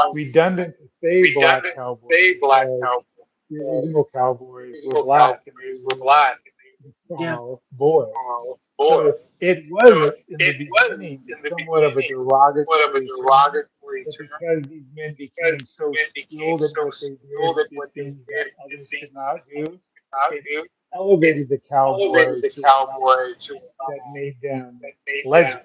um, redundant to say Black redundant to Cowboy say Black because Cowboy. the The original cowboys were original black and they Cowboys were were black and they Yeah. boys. boys. So it So was in the it was beginning in the somewhat of a beginning what of a derogatory term, derogatory but term because these men because became so men became skilled at so what they did skilled and at did what they things that did and did others things could not that do, others could not it do. elevated the elevated cowboy the to a level cowboy to a that level made them that made them legend.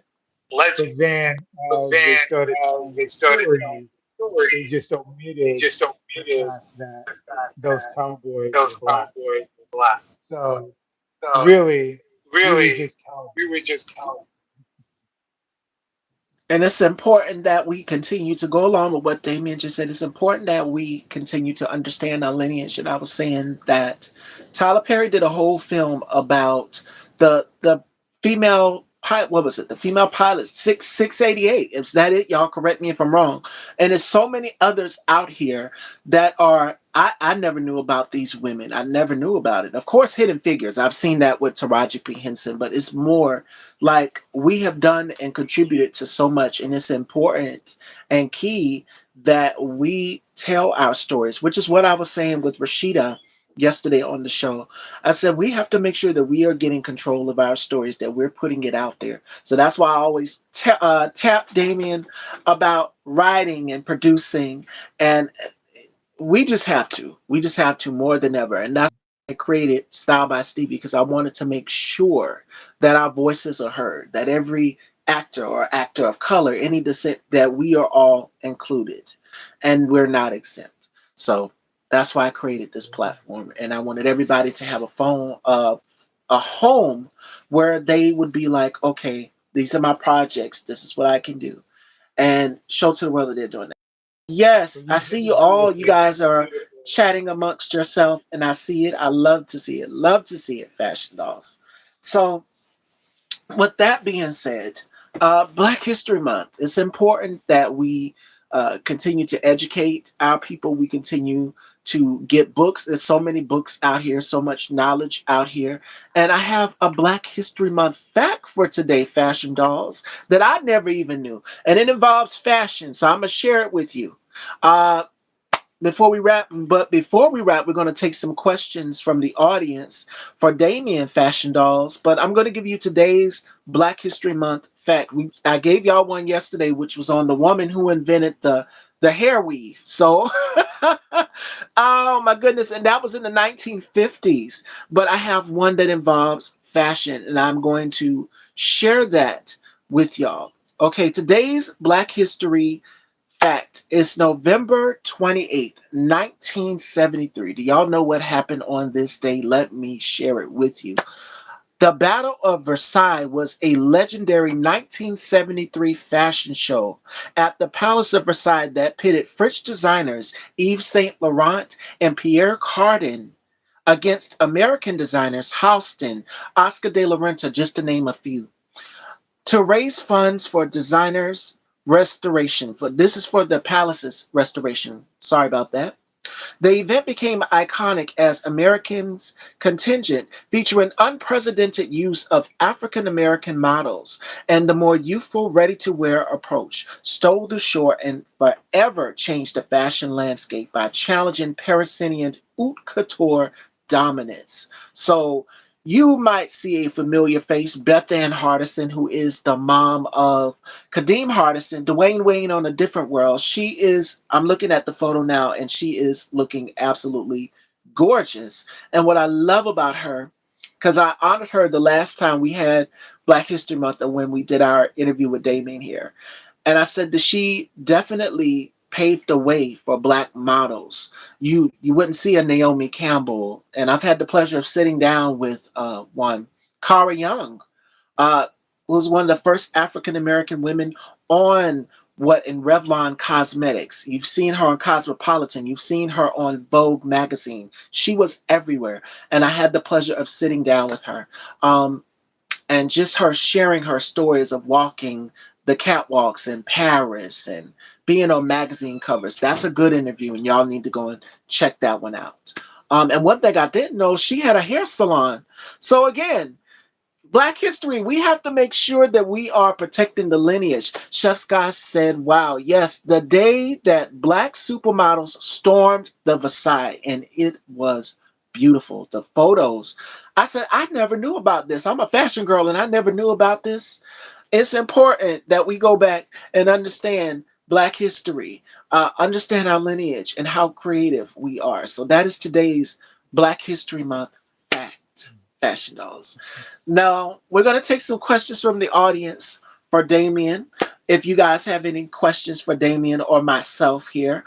legend. But then, But as they then started as telling they the started telling story, the story, they just they omitted just the omitted fact that the fact those that cowboys those were black. cowboys were black. So So really, we were really, just cowboys. we were just cowboys. And it's important that we continue to go along with what Damien just said. It's important that we continue to understand our lineage. And I was saying that Tyler Perry did a whole film about the female pilot. What was it? The female pilot 688. Is that it? Y'all correct me if I'm wrong. And there's so many others out here that are. I never knew about these women. I never knew about it. Of course, Hidden Figures. I've seen that with Taraji P. Henson, but it's more like we have done and contributed to so much, and it's important and key that we tell our stories, which is what I was saying with Rashida yesterday on the show. I said we have to make sure that we are getting control of our stories, that we're putting it out there. So that's why I always tap Damien about writing and producing, and we just have to. We just have to more than ever. And that's why I created Style by Stevie, because I wanted to make sure that our voices are heard, that every actor or actor of color, any descent, that we are all included and we're not exempt. So that's why I created this platform. And I wanted everybody to have a phone, a home where they would be like, okay, these are my projects. This is what I can do. And show to the world that they're doing that. But Yes, you I did see it you all. You beautifully. guys are chatting amongst yourself, and I see it. I love to see it. Love to see it, Fashion Dolls. So, with that being said, Black History Month. It's important that we continue to educate our people. We continue to get books. There's so many books out here, so much knowledge out here. And I have a Black History Month fact for today, Fashion Dolls, that I never even knew. And it involves fashion. So I'm going to share it with you. Uh, before we wrap, we're going to take some questions from the audience for Damien Fashion Dolls. But I'm going to give you today's Black History Month fact. I gave y'all one yesterday, which was on the woman who invented the hair weave. So, oh my goodness, and that was in the 1950s. But I have one that involves fashion, and I'm going to share that with y'all. Okay, today's Black History fact is November 28th, 1973. Do y'all know what happened on this day? Let me share it with you. The Battle of Versailles was a legendary 1973 fashion show at the Palace of Versailles that pitted French designers Yves Saint Laurent and Pierre Cardin against American designers Halston, Oscar de la Renta, just to name a few, to raise funds for designers restoration. For this is for the palace's restoration. Sorry about that. The event became iconic as Americans' contingent, featuring unprecedented use of African American models and the more youthful, ready to wear approach, stole the show and forever changed the fashion landscape by challenging Parisian haute couture dominance. So, you might see a familiar face, Beth Ann Hardison, who is the mom of Kadeem Hardison, Dwayne Wayne on a different world. She is, I'm looking at the photo now, and she is looking absolutely gorgeous. And what I love about her, because I honored her the last time we had Black History Month and when we did our interview with Damien here. And I said that she definitely paved the way for black models. You wouldn't see a Naomi Campbell. And I've had the pleasure of sitting down with one, Cara Young, uh, was one of the first African American women on what in Revlon Cosmetics. You've seen her on Cosmopolitan. You've seen her on Vogue magazine. She was everywhere, and I had the pleasure of sitting down with her. And just her sharing her stories of walking the catwalks in Paris and being on magazine covers. That's a good interview, and y'all need to go and check that one out. And one thing I didn't know, she had a hair salon. So again, Black history, we have to make sure that we are protecting the lineage. Chef Scott said, wow, yes, the day that black supermodels stormed the Versailles, and it was beautiful. The photos. I said, I never knew about this. I'm a fashion girl and I never knew about this. It's important that we go back and understand Black history, understand our lineage and how creative we are. So that is today's Black History Month fact. Fashion dolls. Now, we're going to take some questions from the audience for Damien. If you guys have any questions for Damien or myself here,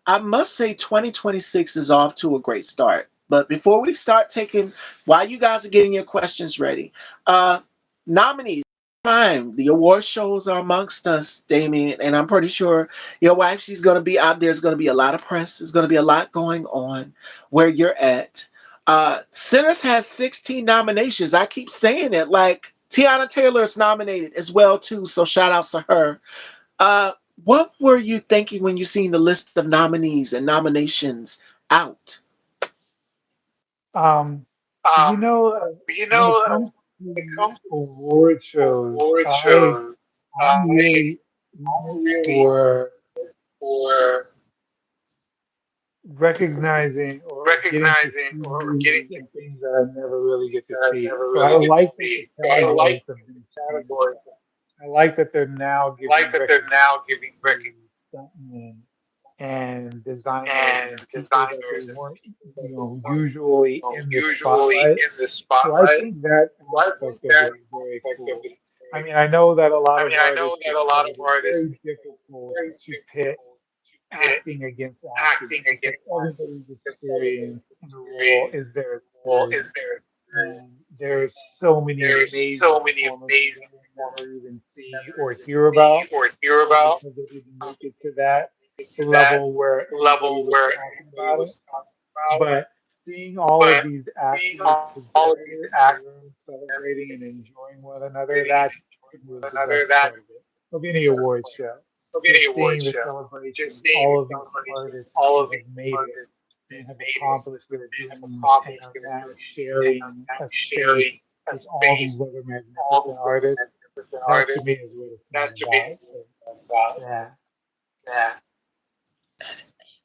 I must say 2026 is off to a great start. But before we start taking, while you guys are getting your questions ready, uh, nominees, time. The award shows are amongst us, Damien, and I'm pretty sure your wife, she's going to be out there. There's going to be a lot of press. There's going to be a lot going on where you're at. Sinners has 16 nominations. I keep saying it. Like Tiana Taylor is nominated as well too. So shout outs to her. Uh, what were you thinking when you seen the list of nominees and nominations out? Um, you Um, know, when it comes when it to comes award to shows, award shows, I'm really in I'm it really for for recognizing or getting to recognizing see or getting movies to and things that I never really get to that I see. never So I really get to like that the see. So I like categories have the been expanded. categories. I like that they're now I like giving that they're recognition now giving to recognition stuntmen and designers and and people that they designers and weren't, people that weren't, usually in the usually spotlight. in the So I spotlight. think that So I think aspect of it that is very aspect of cool. it is I very mean, I know that a lot I of mean, I know artists that have a said lot of it's artists very difficult very to pit difficult to pit acting against acting acting because against acting everybody's because everybody's experience in a role experience is their role is experience. their experience. And there's so many There is amazing so many performances amazing that we'll never performances even we see never or even hear see about or hear about because they didn't make it because to they that didn't make it to that level where everybody level was where talking everybody about was it. talking about it. But seeing all of But these seeing actors all of these together in a actors room celebrating and enjoying one another, celebrating and that's to enjoying me one is the another, best that's part of it, of any the best award part show. of any Just award seeing the show. celebration Just of seeing all the of these celebration, artists all who of have these made it artists and that have made it accomplished their and have dreams and accomplished are their now dreams and are sharing now a space sharing a with all these space other with all magnificent these other artists. magnificent That to artists. me is what it's all That to me about. is So what it's all about. yeah, Yeah.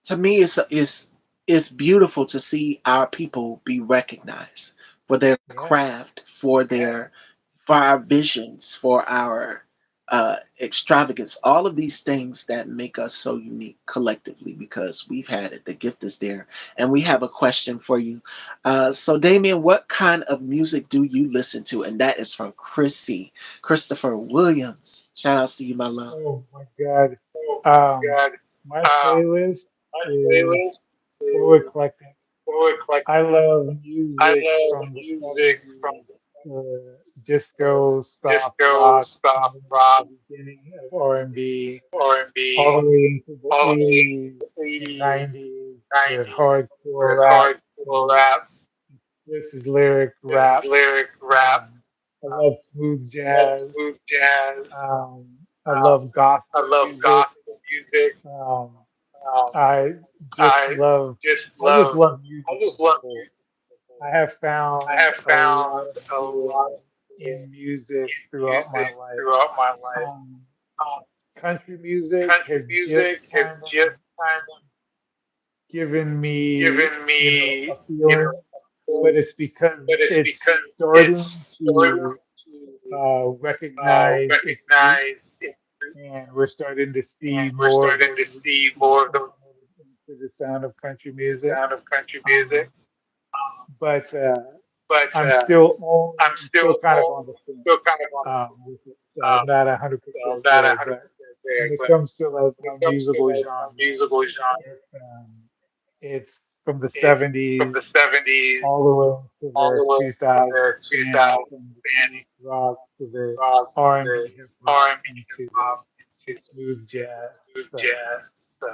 To me, it's beautiful to see our people be recognized for their yeah, craft, for our visions, for our extravagance, all of these things that make us so unique collectively because we've had it. The gift is there. And we have a question for you. So, Damien, what kind of music do you listen to? And that is from Christopher Williams. Shout outs to you, my love. oh my God. Oh my Um, God. my Um, playlist my is playlist so is eclectic. so eclectic. I love I music love from the music from 70s, disco, soft disco, rock, soft and rock, the beginning of R&B, all R&B, the way into the all the way 80s to the and 80s, 90s with 90s, hardcore with rap hardcore and rap. this is lyric This is rap. lyric rap. Um, I love smooth I love jazz. smooth jazz. Um, I Um, love I gospel love music. gospel music. Um, Um, I just I love, just I just love, love I music just as a love whole. music. I have I found have a lot found of a joy lot of in joy music in throughout my music life. throughout my life. Um, Um, country music country has just music has kind of just kind of given me, given a me, feeling, but it's because but it's it's because it's starting starting to to recognize its roots, recognize it, and we're starting to see and we're more of starting those to roots see being more of the implemented into the sound of country music. sound of country music. Um, but But I'm I'm still kind of on the fence still kind of on with it, so I'm not a hundred so I'm percent not there. 100% But there. when it But comes to like when my it comes to musical like my genre, musical genre, it's it's from the it's from '70s the '70s all the way to all the the way to 2000s, the spanning 2000s, from the spanning soft rock to the rock to R&B, the hip hop, R&B, hip into hop, the into smooth jazz. the smooth So, jazz. So,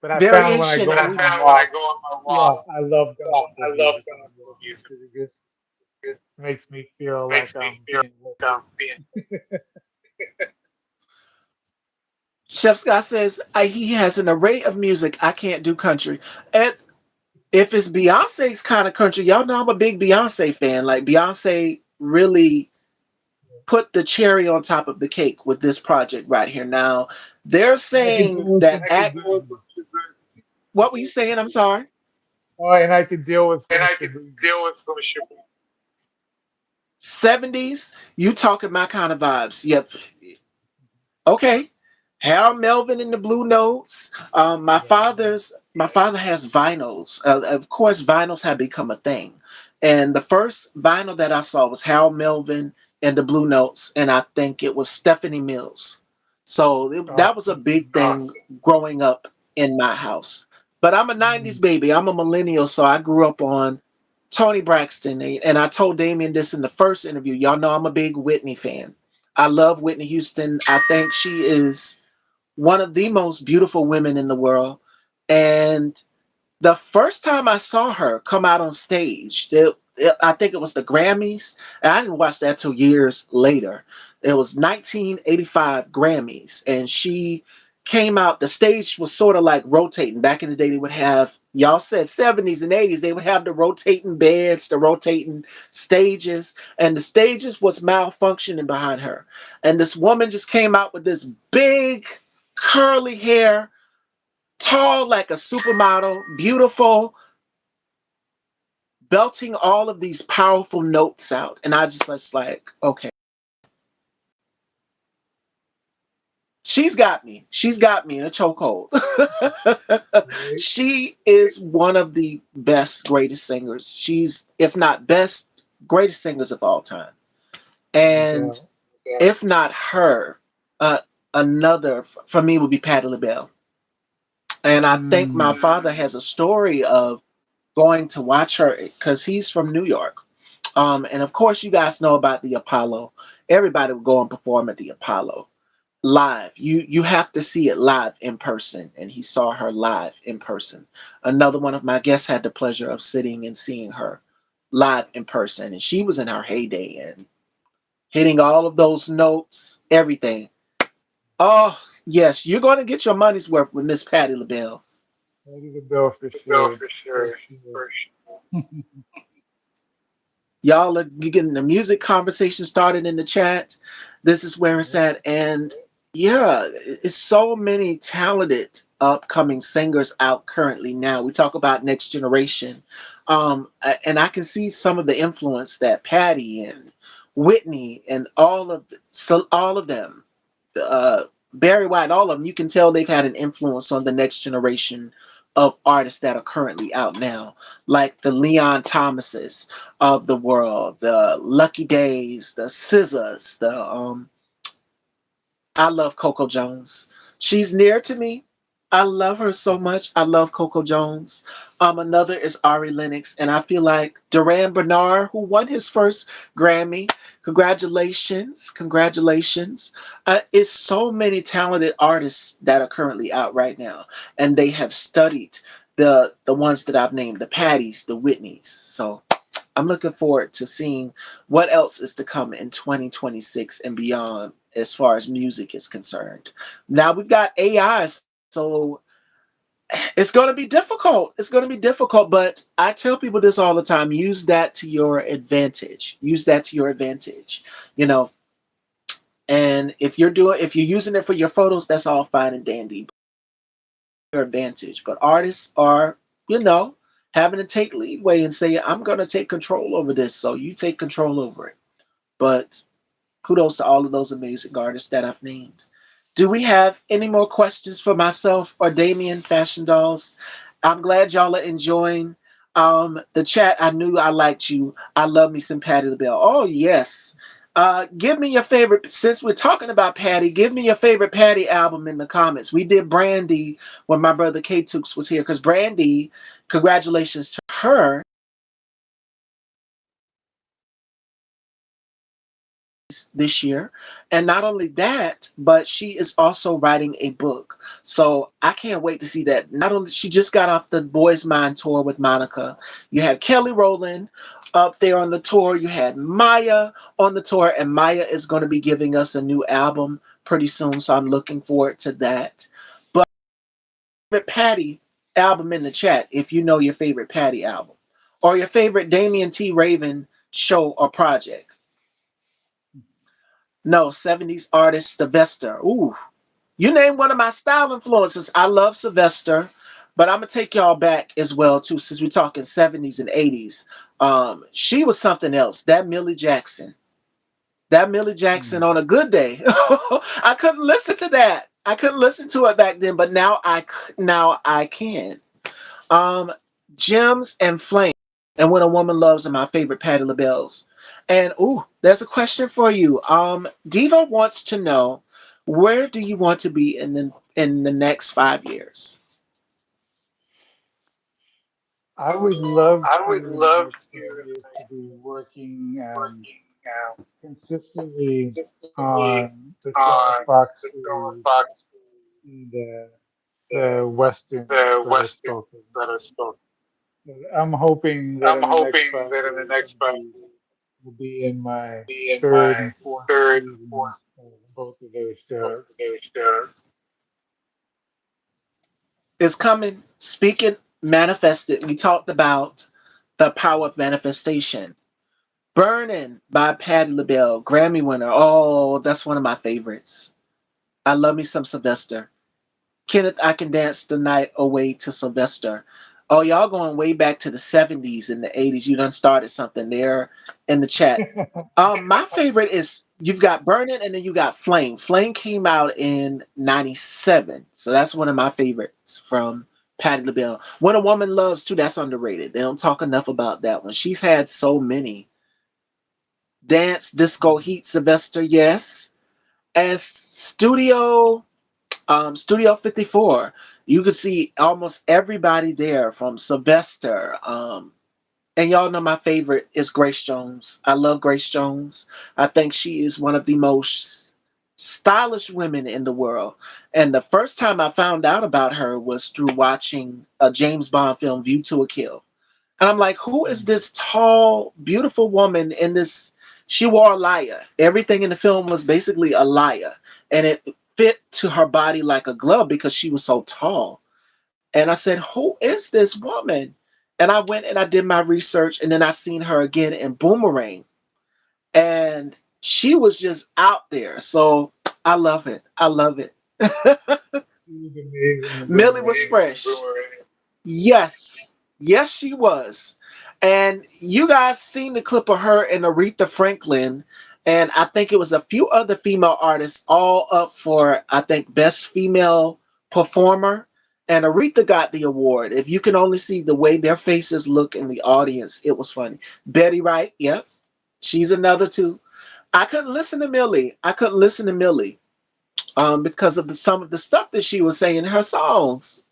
but I found when I Variation, go but I and on we my found when I walk, go on my yeah, walk, I love I gospel love music on the gospel walk music. because it just It makes me feel makes like me I'm feel being like lifted. I'm being. Chef Scott says he has an array of music. I can't do country. And if it's Beyonce's kind of country, y'all know I'm a big Beyonce fan. Like Beyonce really put the cherry on top of the cake with this project right here. Now they're And I could saying deal with that some at Shabuzi. what were you saying? I'm sorry. Oh, and I could deal with And some I could Shabuzi. deal with some shit. 70s, you talking my kind of vibes. Yep. Okay. Harold Melvin and the Blue Notes. Yeah, My father has vinyls. Of course, vinyls have become a thing. And the first vinyl that I saw was Harold Melvin and the Blue Notes, and I think it was Stephanie Mills. So Oh, that was a big thing growing up in my house. But I'm a 90s mm, baby. I'm a millennial, so I grew up on Tony Braxton. And I told Damien this in the first interview. Y'all know I'm a big Whitney fan. I love Whitney Houston. I think she is one of the most beautiful women in the world. And the first time I saw her come out on stage, I think it was the Grammys, and I didn't watch that till years later. It was 1985 Grammys, and she came out. The stage was sort of like rotating. Back in the day, they would have, y'all said 70s and 80s, they would have the rotating beds, the rotating stages, and the stages was malfunctioning behind her. And this woman just came out with this big curly hair, tall like a supermodel, beautiful, belting all of these powerful notes out. And I just was like, okay, she's got me. She's got me in a chokehold. right. She is one of the best, greatest singers. She's, if not best, greatest singers of all time. No And doubt. if not her, uh, another for me would be Patti LaBelle. And I think my Mm, father has a story of going to watch her because he's from New York. And of course, you guys know about the Apollo. Everybody would go and perform at the Apollo live. You have to see it live in person, and he saw her live in person. Another one of my guests had the pleasure of sitting and seeing her live in person, and she was in her heyday and hitting all of those notes, everything. Oh yes, you're going to get your money's worth with Miss Patti LaBelle. ready to go for No, sure. for For sure. sure. For sure. Y'all are getting the music conversation started in the chat. This is where it's Yep. at. And yeah, it's so many talented upcoming singers out currently now. We talk about next generation. And I can see some of the influence that Patty and Whitney and all of them, uh, Barry White, all of them, you can tell they've had an influence on the next generation of artists that are currently out now, like the Leon Thomases of the world, the Lucky Days, the Scissors, the I love Coco Jones. She's near to me. I love her so much. I love Coco Jones. Another is Ari Lennox, and I feel like Duran Bernard, who won his first Grammy. Congratulations, congratulations! It's so many talented artists that are currently out right now, and they have studied the ones that I've named, the Patties, the Whitneys. So I'm looking forward to seeing what else is to come in 2026 and beyond as far as music is concerned. Now we've got AI, so it's going to be difficult. It's going to be difficult, but I tell people this all the time, use that to your advantage. Use that to your advantage. You know, and if you're using it for your photos, that's all fine and dandy. Your advantage. But artists are, you know, having to take leadway and say, I'm going to take control over this. So you take control over it. But kudos to all of those amazing artists that I've named. Do we have any more questions for myself or Damien Fashion Dolls? I'm glad y'all are enjoying the chat. I knew I liked you. I love me some Patti LaBelle. Oh yes. Give me your favorite. Since we're talking about Patty, give me your favorite Patty album in the comments. We did Brandy when my brother K Tooks was here because Brandy, congratulations to her, this year. And not only that, but she is also writing a book. So I can't wait to see that. Not only she just got off the Boys Mind tour with Monica. You had Kelly Rowland up there on the tour. You had Maya on the tour, and Maya is going to be giving us a new album pretty soon. So I'm looking forward to that. But favorite Patty album in the chat if you know your favorite Patty album. Or your favorite Damian T. Raven show or project. No, 70s artist Sylvester. Ooh, you named one of my style influences. I love Sylvester, but I'm gonna take y'all back as well too, since we're talking 70s and 80s. She was something else. That Millie Jackson Mm. on a good day. I couldn't listen to that. I couldn't listen to it back then, but now I can. Um, Gems and Flame. And When a Woman Loves are my favorite Patti LaBelle's. And ooh, there's a question for you. Diva wants to know, where do you want to be in the next 5 years? I would love I to would in the love next to 5 years to be working working consistently consistently on the Silver on Fox the Silver series Fox, and the the westerns the that are Western spoken. that are spoken. So I'm hoping that I'm in the next hoping five that in the years next five years, will be in my be in third my and fourth third and fourth seasons of both of those both shows. of those shows. It's coming. Speaking manifested, we talked about the power of manifestation. Burning by Patti LaBelle, Grammy winner. Oh, that's one of my favorites. I love me some Sylvester. Kenneth, I Can Dance the Night Away to Sylvester. Oh, y'all going way back to the 70s and the 80s. You done started something there in the chat. My favorite is you've got Burning and then you got Flame. Flame came out in 97. So that's one of my favorites from Patti LaBelle. When a Woman Loves too, that's underrated. They don't talk enough about that one. She's had so many. Dance, Disco Heat, Sylvester, yes. And Studio 54. You could see almost everybody there from Sylvester. And y'all know my favorite is Grace Jones. I love Grace Jones. I think she is one of the most stylish women in the world. And the first time I found out about her was through watching a James Bond film, View to a Kill. And I'm like, who is this tall, beautiful woman in this? She wore a lia. Everything in the film was basically a lia. And it fit to her body like a glove because she was so tall. And I said, who is this woman? And I went and I did my research and then I seen her again in Boomerang. And she was just out there. So I love it. I love it. She was amazing in Millie was Boomerang. fresh. Yes. Yes, she was. And you guys seen the clip of her and Aretha Franklin. And I think it was a few other female artists all up for, I think, Best Female Performer. And Aretha got the award. If you can only see the way their faces look in the audience, it was funny. Betty Wright, yep. She's another too. I couldn't listen to Millie. I couldn't listen to Millie because of some of the stuff that she was saying in her songs.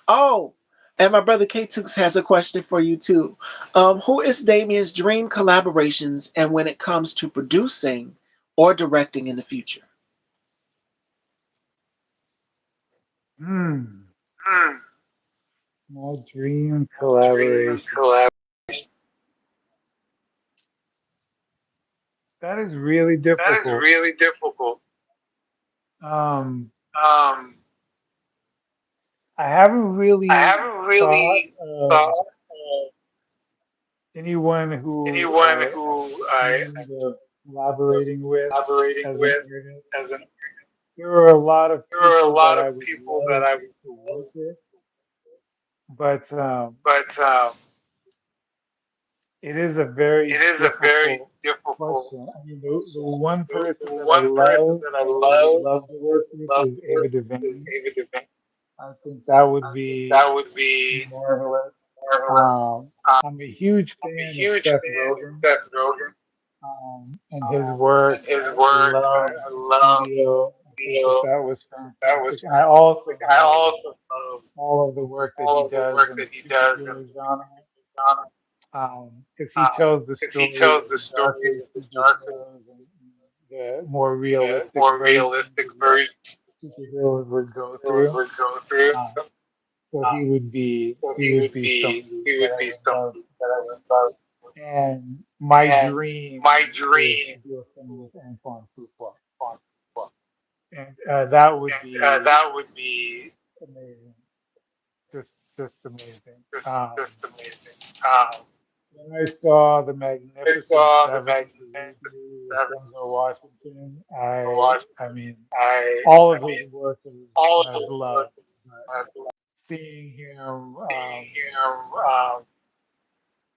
Oh, and my brother K Tux has a question for you too. Who is Damien's dream collaborations and when it comes to producing or directing in the future? Hmm. Hmm. My dream Dream collaboration. collab. That is really That is difficult. really difficult. Um, Um, I haven't I really haven't thought really of thought of anyone who anyone I who I dreamed of collaborating with collaborating as an with artist. as an. There are a lot of There are a people that lot I of would people that love I would to work love, with, but but it is a very it is a very difficult difficult. question. I mean, the one The person that one person that I I would love, love to work with love is to Ava work with is DuVernay. David Devane. I think that I would think be that would be marvelous. marvelous. Um, I'm a huge I'm a fan of huge Seth fan of Rogen, Seth Rogen and his work. and his I work. love I the love studio. I think that Theo. that was That was fantastic. And I fantastic. also I love also love all of the work that he all of the does work in that the he does in superhero the genre, genre. because he tells the Because he story tells of the the story darker of the darker, superheroes and the more realistic more versions realistic of what version superheroes would go heroes through. would go through. Uh, so So he would be somebody he that would I be would love. somebody that I would love. And my And my dream is to dream do a film with Antoine Fuqua, on book. and that would And be that would be amazing, just amazing. just amazing. Um, When I saw The I Magnificent saw the Seven, the Magnificent movie with Seven Denzel Washington, for Washington. I mean, I all I of his mean work all of I've his work loved, but I've loved. seeing him Seeing him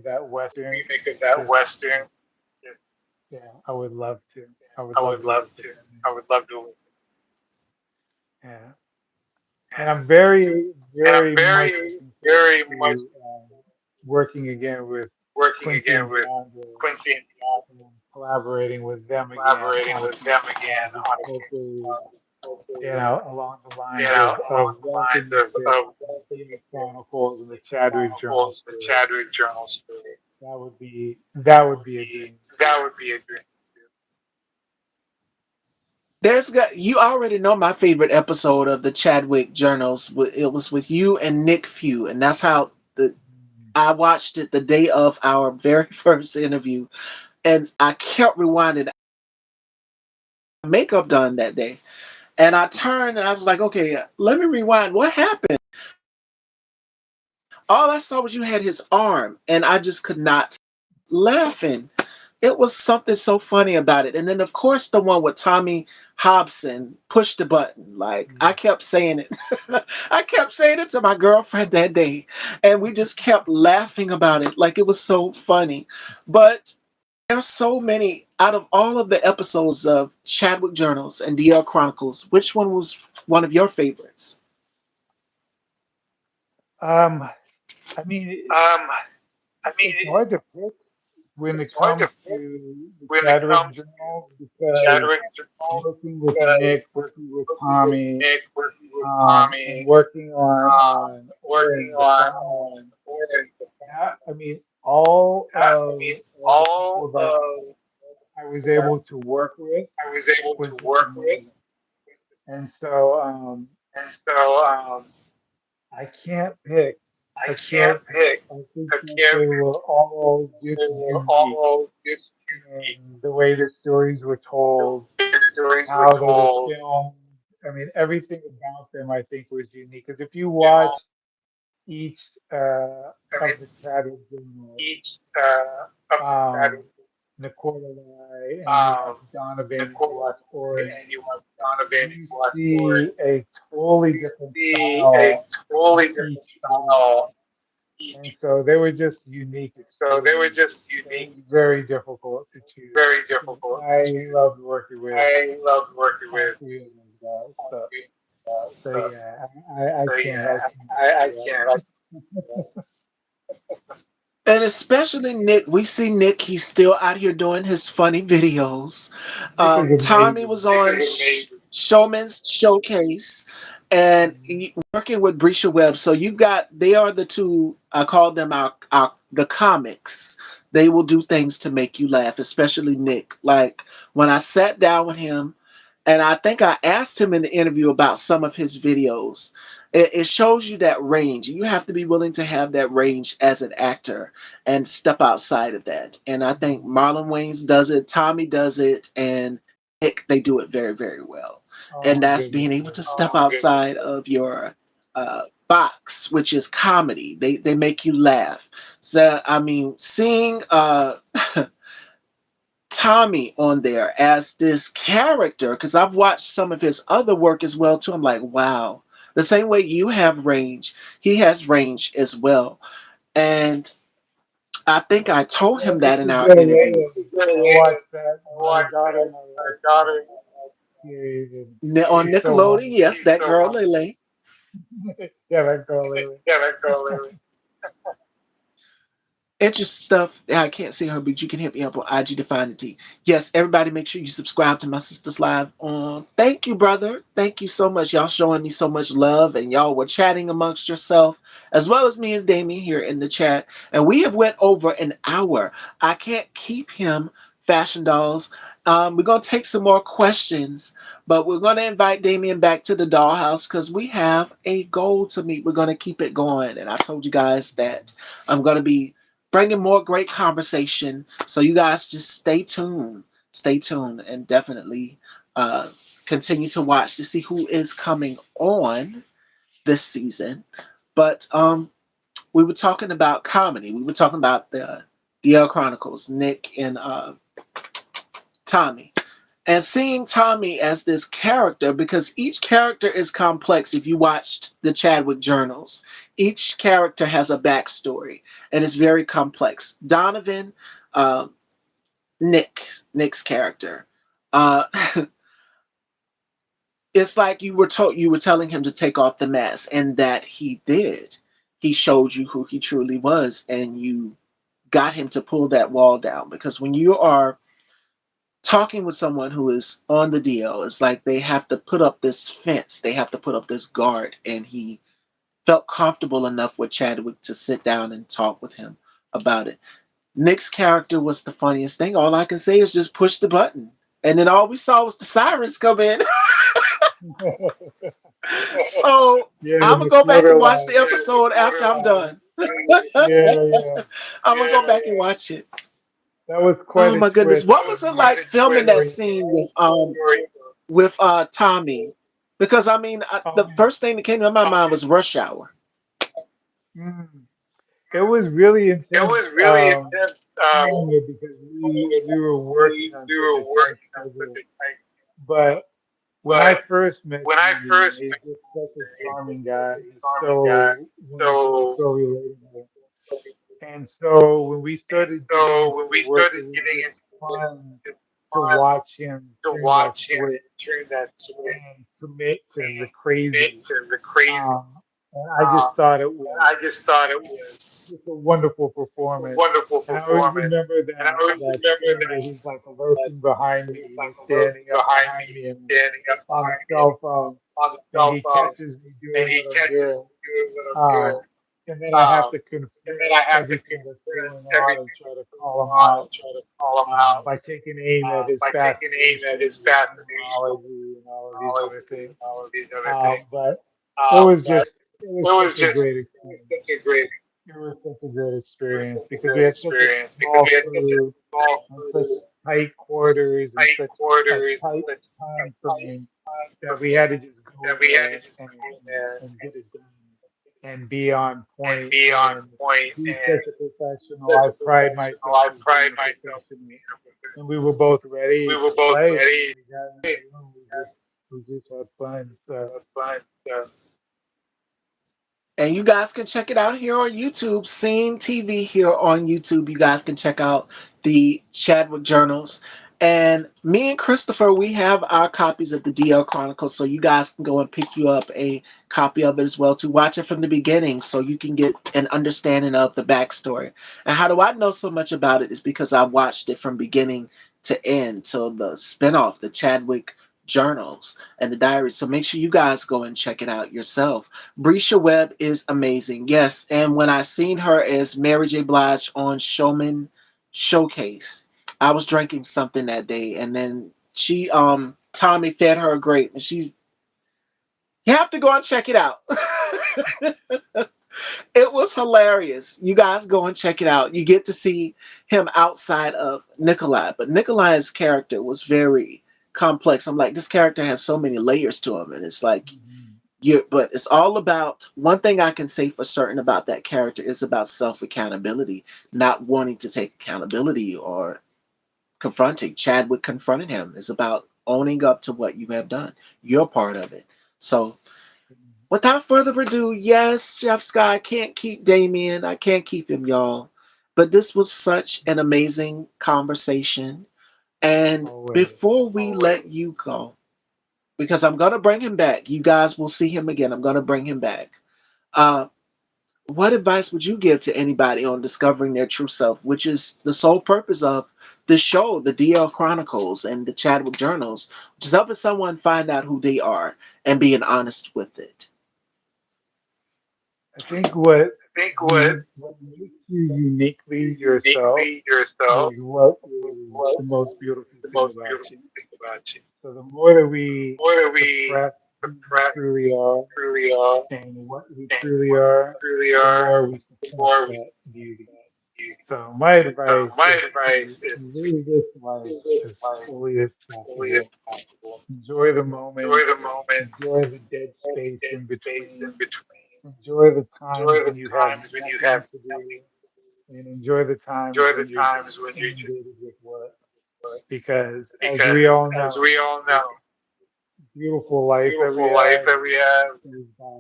that Western, remake of that just Western. Just, yeah, I would love to. I would I love would to love work with to. him. I would love to. Yeah, and Yeah. I'm very And I'm very much very, looking forward very much to working again with working Quincy again and with DeAndre, Quincy and Dion, collaborating with them again collaborating on a with few them again songs, on a especially hopefully, along the you lines know, of along the Walking lines the Ship, of the Chadwick Chronicles, and the Chadwick Journal Chronicles, the story. Chadwick Journal story. That would be a dream to That do. would be a dream. There's got you already know my favorite episode of the Chadwick Journals. It was with you and Nick Few, and that's how the Mm. I watched it the day of our very first interview, and I kept rewinding. Makeup done that day, and I turned and I was like, okay, let me rewind. What happened? All I saw was you had his arm, and I just could not stop laughing. It was something so funny about it. And then, of course, the one with Tommy Hobson, push the button. Like, I Yeah. kept saying it. I kept saying it to my girlfriend that day. And we just kept laughing about it. Like, it was so funny. But there's so many, out of all of the episodes of Chadwick Journals and DL Chronicles, which one was one of your favorites? Um, I mean, Um, I mean, it's hard to pick when it it's hard to comes pick to the when it Chadwick comes Journal to because Chadwick Journal working with because Nick, working with working with Tommy, Nick, working with and Tommy, working on working Orange the on Found. Orange the That, I mean, all I mean, of the all people that I was able to work with I was able was to just work with, amazing. And so and so I can't pick. I I can't can't pick. pick. I think I that can't they pick. were all just They were unique all just unique. in the way the stories were told, The stories were how they were told, filmed. I mean, everything about them I think was unique. Because if you you watch know, each I mean, of the Chadwick journals, each of the um, Saturday, Nicola, and you watch um, Donovan, the and you quarter, watch Orange, and you watch Donovan, and you you watch Ford, see a totally you different see a style in totally each different one. style And each. so they were just unique So they were experiences. just So it unique, was very difficult to choose. very And difficult to I choose. loved working with I loved working all with three of those guys. So, so so, yeah, I so I yeah, can't I answer can't. I, that. And especially Nick, we see Nick, he's still out here doing his funny videos. Nick is Tommy amazing. was on Showman's Showcase and working with Brisha Webb. So you got, they are the two, I call them the comics. They will do things to make you laugh, especially Nick. Like when I sat down with him, and I think I asked him in the interview about some of his videos. It shows you that range. You have to be willing to have that range as an actor and step outside of that. And I think Marlon Wayans does it, Tommy does it, and Nick, they do it very, very well. Oh And my that's goodness, being able yes. to step outside of your box, which is comedy. They make you laugh. So I mean, seeing Tommy on there as this character, because I've watched some of his other work as well too. I'm like, wow. The same way you have range, he has range as well. And I think I told Yeah, him that in Mr. our interview. Gillian. I watched that. My daughter and I our watched that daughter, series, and On she's so Nickelodeon, wonderful. yes, she's that so girl wonderful. Lele. Yeah, that girl Layla. Yeah, that girl, Lily. Interesting stuff. I can't see her, but you can hit me up on IG Define the T. Yes, everybody make sure you subscribe to my sister's live on. Thank you, brother. Thank you so much. Y'all showing me so much love and y'all were chatting amongst yourself as well as me and Damien here in the chat. And we have went over an hour. I can't keep him, Fashion Dolls. We're gonna take some more questions, but we're gonna invite Damien back to the dollhouse because we have a goal to meet. We're gonna keep it going. And I told you guys that I'm gonna be bringing more great conversation. So you guys just stay tuned, and definitely uh, continue to watch to see who is coming on this season. But we were talking about comedy. We were talking about the DL Chronicles, Nick and Tommy. And seeing Tommy as this character, because each character is complex. If you watched the Chadwick Journals, each character has a backstory, and it's very complex. Donovan, um, Nick's character, uh, it's like you were telling him to take off the mask, and that he did. He showed you who he truly was, and you got him to pull that wall down. Because when you are talking with someone who is on the DL, it's like they have to put up this fence, they have to put up this guard, and he felt comfortable enough with Chadwick to sit down and talk with him about it. Nick's character was the funniest thing. All I can say is just push the button. And then all we saw was the sirens come in. So Yeah, I'm and gonna the go back quarter and watch the life. episode after I'm done. Yeah, yeah. I'm gonna go back and watch it. That was Oh quite a my goodness. twist What for was it me. like filming that Story. scene with Tommy? Because I mean the Um, first thing that came to my mind was Rush Hour. mm, it was really intense filming it because we were working on such a tight schedule. But when I first met Damian, he's just such a charming guy. He's so wonderful, so relatable. And so when we started getting into the work, it was just fun to watch him turn that switch and commit to the crazy. Um, and I just thought it was just a wonderful performance. And I always remember that scene where he's like lurking behind me, he's standing up behind me and on the cell phone, and he catches me doing what I'm doing. Um, and then I have to confront everything that's going on and try to call him out by taking aim at his fascinations with numerology and all of these other things. But it was just, it was such a great experience. It was such a great experience because we had such a small crew and such tight quarters and such a tight time frame that we had to just go there and get it done and be on point and be such a professional. I pride myself as being a professional. And we were both ready to play. And when we got in the room, we just had fun. So And you guys can check it out here on YouTube, Scene TV here on YouTube. You guys can check out the Chadwick Journals. And me and Christopher, we have our copies of the DL Chronicles, so you guys can go and pick you up a copy of it as well to watch it from the beginning so you can get an understanding of the backstory. And how do I know so much about it is because I watched it from beginning to end till the spinoff, the Chadwick Journals and the diaries. So make sure you guys go and check it out yourself. Brisha Webb is amazing. Yes, and when I seen her as Mary J. Blige on Showman Showcase, I was drinking something that day, and then she Tommy fed her great, and she's you have to go and check it out. It was hilarious. You guys go and check it out. You get to see him outside of Nikolai, but Nikolai's character was very complex. I'm like, this character has so many layers to him, and it's like mhm. but it's all about one thing I can say for certain about that character is about self accountability, not wanting to take accountability or confronting. Chadwick confronted him. It's about owning up to what you have done. You're part of it. So without further ado, yes, Chef Sky, I can't keep Damien. I can't keep him, y'all. But this was such an amazing conversation. And Always. before we let you go, because I'm gonna bring him back. You guys will see him again. I'm gonna bring him back. Uh, what advice would you give to anybody on discovering their true self, which is the sole purpose of the show, the DL Chronicles and the Chadwick Journals, which is helping someone find out who they are and being honest with it? I think what makes you uniquely yourself is what is the most beautiful thing about you. So the more that we suppress who we truly are and what we truly are, the more we suppress that beauty. So my advice is to live this life as fully as possible. Enjoy the moments, enjoy the dead space in between, enjoy the times when you have nothing to do, and enjoy the times when you're just inundated with work. Because as we all know, this beautiful life that we have is by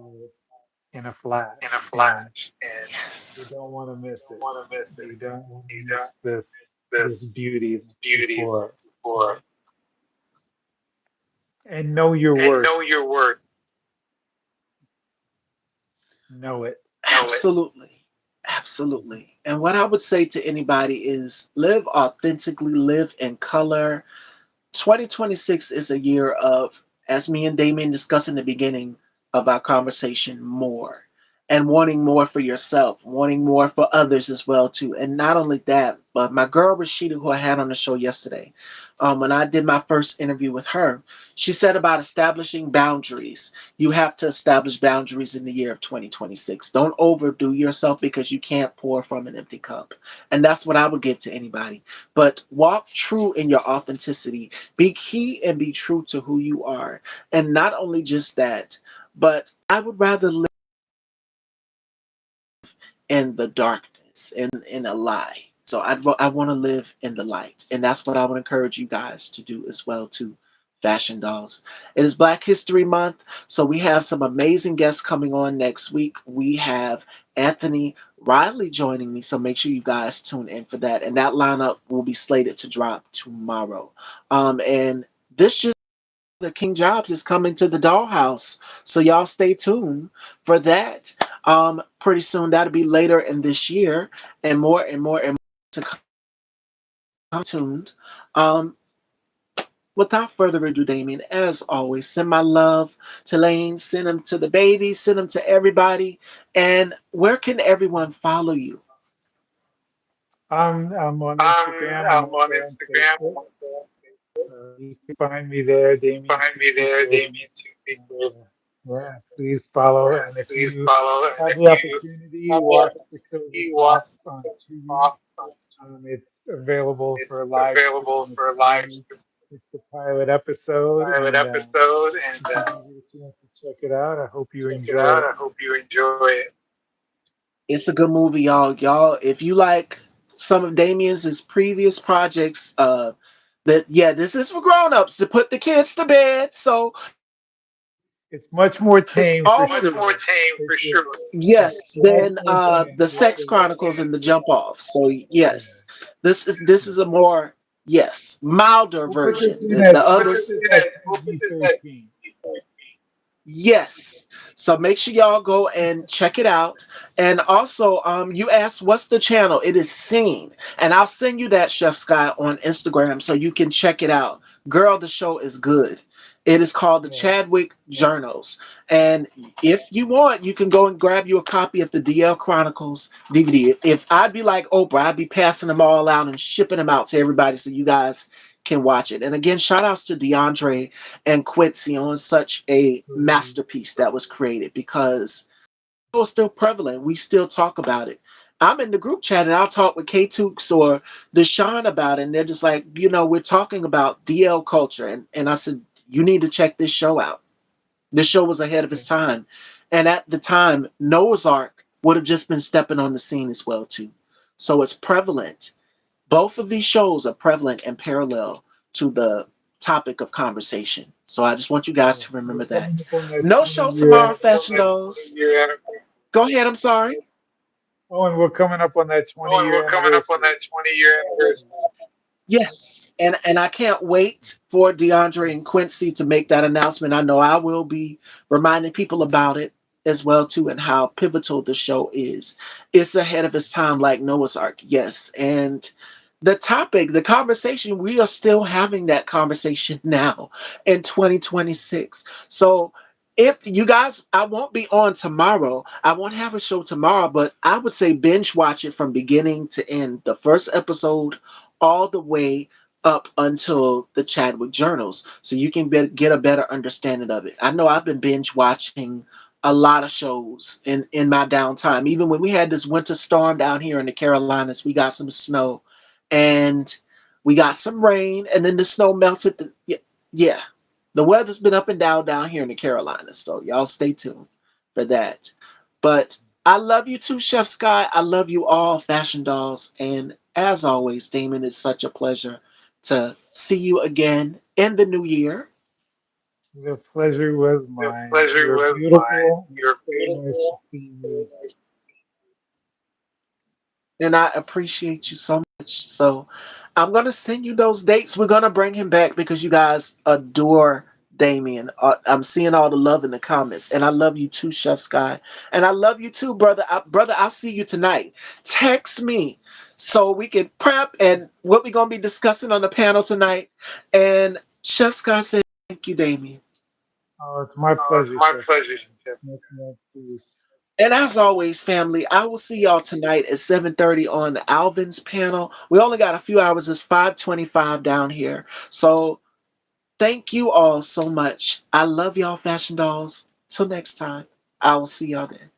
in a flash, and you Yes. don't want to miss it. You don't want to miss this beauty that's before us. So, and know your worth. Know it. Absolutely. Absolutely. And what I would say to anybody is live authentically, live in color. 2026 is a year of, as me and Damien discussed in the beginning of our conversation, more and wanting more for yourself, wanting more for others as well too. And not only that, but my girl Rashida, who I had on the show yesterday, when I did my first interview with her, she said about establishing boundaries. You have to establish boundaries in the year of 2026. Don't overdo yourself because you can't pour from an empty cup. And that's what I would give to anybody. But walk true in your authenticity. Be key and be true to who you are. And not only just that, but I would rather live in the darkness, in a lie. So I want to live in the light. And that's what I would encourage you guys to do as well too. Fashion dolls. It is Black History Month, so we have some amazing guests coming on next week. We have Anthony Riley joining me, so make sure you guys tune in for that. And that lineup will be slated to drop tomorrow. And this just the King Jobs is coming to the dollhouse. So y'all stay tuned for that. Pretty soon that'll be later in this year and more and more and more to come tuned. Um, Without further ado, Damien, as always, send my love to Lane, send them to the baby, send them to everybody. And where can everyone follow you? I'm on Instagram. I'm I'm on also on Instagram. I'm Facebook. also on Facebook. You can find me there, You can Damian find T. me there, Group. Damian T. And yeah, please follow. Yeah, And if please you follow. And have if the you opportunity, have the watch the show this opportunity, off watch on the Tubi. talk on It's available it's for live available stream. It's for live free. It's the pilot episode, pilot and episode. if And you do get a chance to check it out, I hope you check it enjoy out. it. I hope you enjoy it. It's a good movie, y'all. Y'all, if you like some of Damien's his previous projects, that yeah, this is for grown-ups to put the kids to bed. So It's much more it's tame for Much always more sure. tame For for sure. sure. yes, Much then more tame. the Just Sex a little Chronicles and the Jump Off. So yes, this yeah. is a more yes milder We'll put this version. in The at we'll put others this at We'll put PG this at 13. yes. So make sure y'all go and check it out. And also, you asked what's the channel? It is Seen, and I'll send you that Chef Sky on Instagram so you can check it out. Girl, the show is good. It is called the Yeah. Chadwick Journals, and if you want, you can go and grab you a copy of the DL Chronicles DVD. If I'd be like Oprah, I'd be passing them all out and shipping them out to everybody so you guys can watch it. And again, shout outs to DeAndre and Quincy on such a Mhm. masterpiece that was created because it was still prevalent. We still talk about it. I'm in the group chat and I'll talk with K Tooks or Deshaun about it, and they're just like, we're talking about DL culture. And I said, you need to check this show out. This show was ahead of Yeah. its time. And at the time, Noah's Ark would have just been stepping on the scene as well, too. So it's prevalent. Both of these shows are prevalent and parallel to the topic of conversation. So I just want you guys Yeah. to remember We're coming that. up on that No 20 show year tomorrow, anniversary. Fashion Dolls. Go ahead, I'm sorry. Oh, and we're coming up on that 20 Oh, and we're year coming up on anniversary. that 20-year anniversary. Yes, and I can't wait for DeAndre and Quincy to make that announcement. I know I will be reminding people about it as well too, and how pivotal the show is. It's ahead of its time, like Noah's Ark. Yes, and the topic, the conversation, we are still having that conversation now in 2026. So. If you guys, I won't be on tomorrow. I won't have a show tomorrow, but I would say binge watch it from beginning to end. The first episode all the way up until the Chadwick Journals, so you can get a better understanding of it. I know I've been binge watching a lot of shows in my downtime. Even when we had this winter storm down here in the Carolinas, we got some snow, and we got some rain, and then the snow melted. Yeah, the weather's been up and down here in the Carolinas, so y'all stay tuned for that. But I love you too, Chef Sky. I love you all, Fashion Dolls. And as always, Damon, it's such a pleasure to see you again in the new year. The pleasure was The mine. pleasure You're was mine. beautiful. You're So nice to beautiful. see you. And I appreciate you so much. So I'm going to send you those dates. We're going to bring him back because you guys adore Damien. I'm seeing all the love in the comments, and I love you too, Chef Sky, and I love you too, brother. Brother, I'll see you tonight. Text me so we can prep and what we're gonna be discussing on the panel tonight. And Chef Sky said, "Thank you, Damien." Oh, it's my Oh, it's pleasure, my Chef. pleasure, Chef. Much love to you. And as always, family, I will see y'all tonight at 7:30 on Alvin's panel. We only got a few hours. It's 5:25 down here. So thank you all so much. I love y'all, fashion dolls. Till next time, I will see y'all then.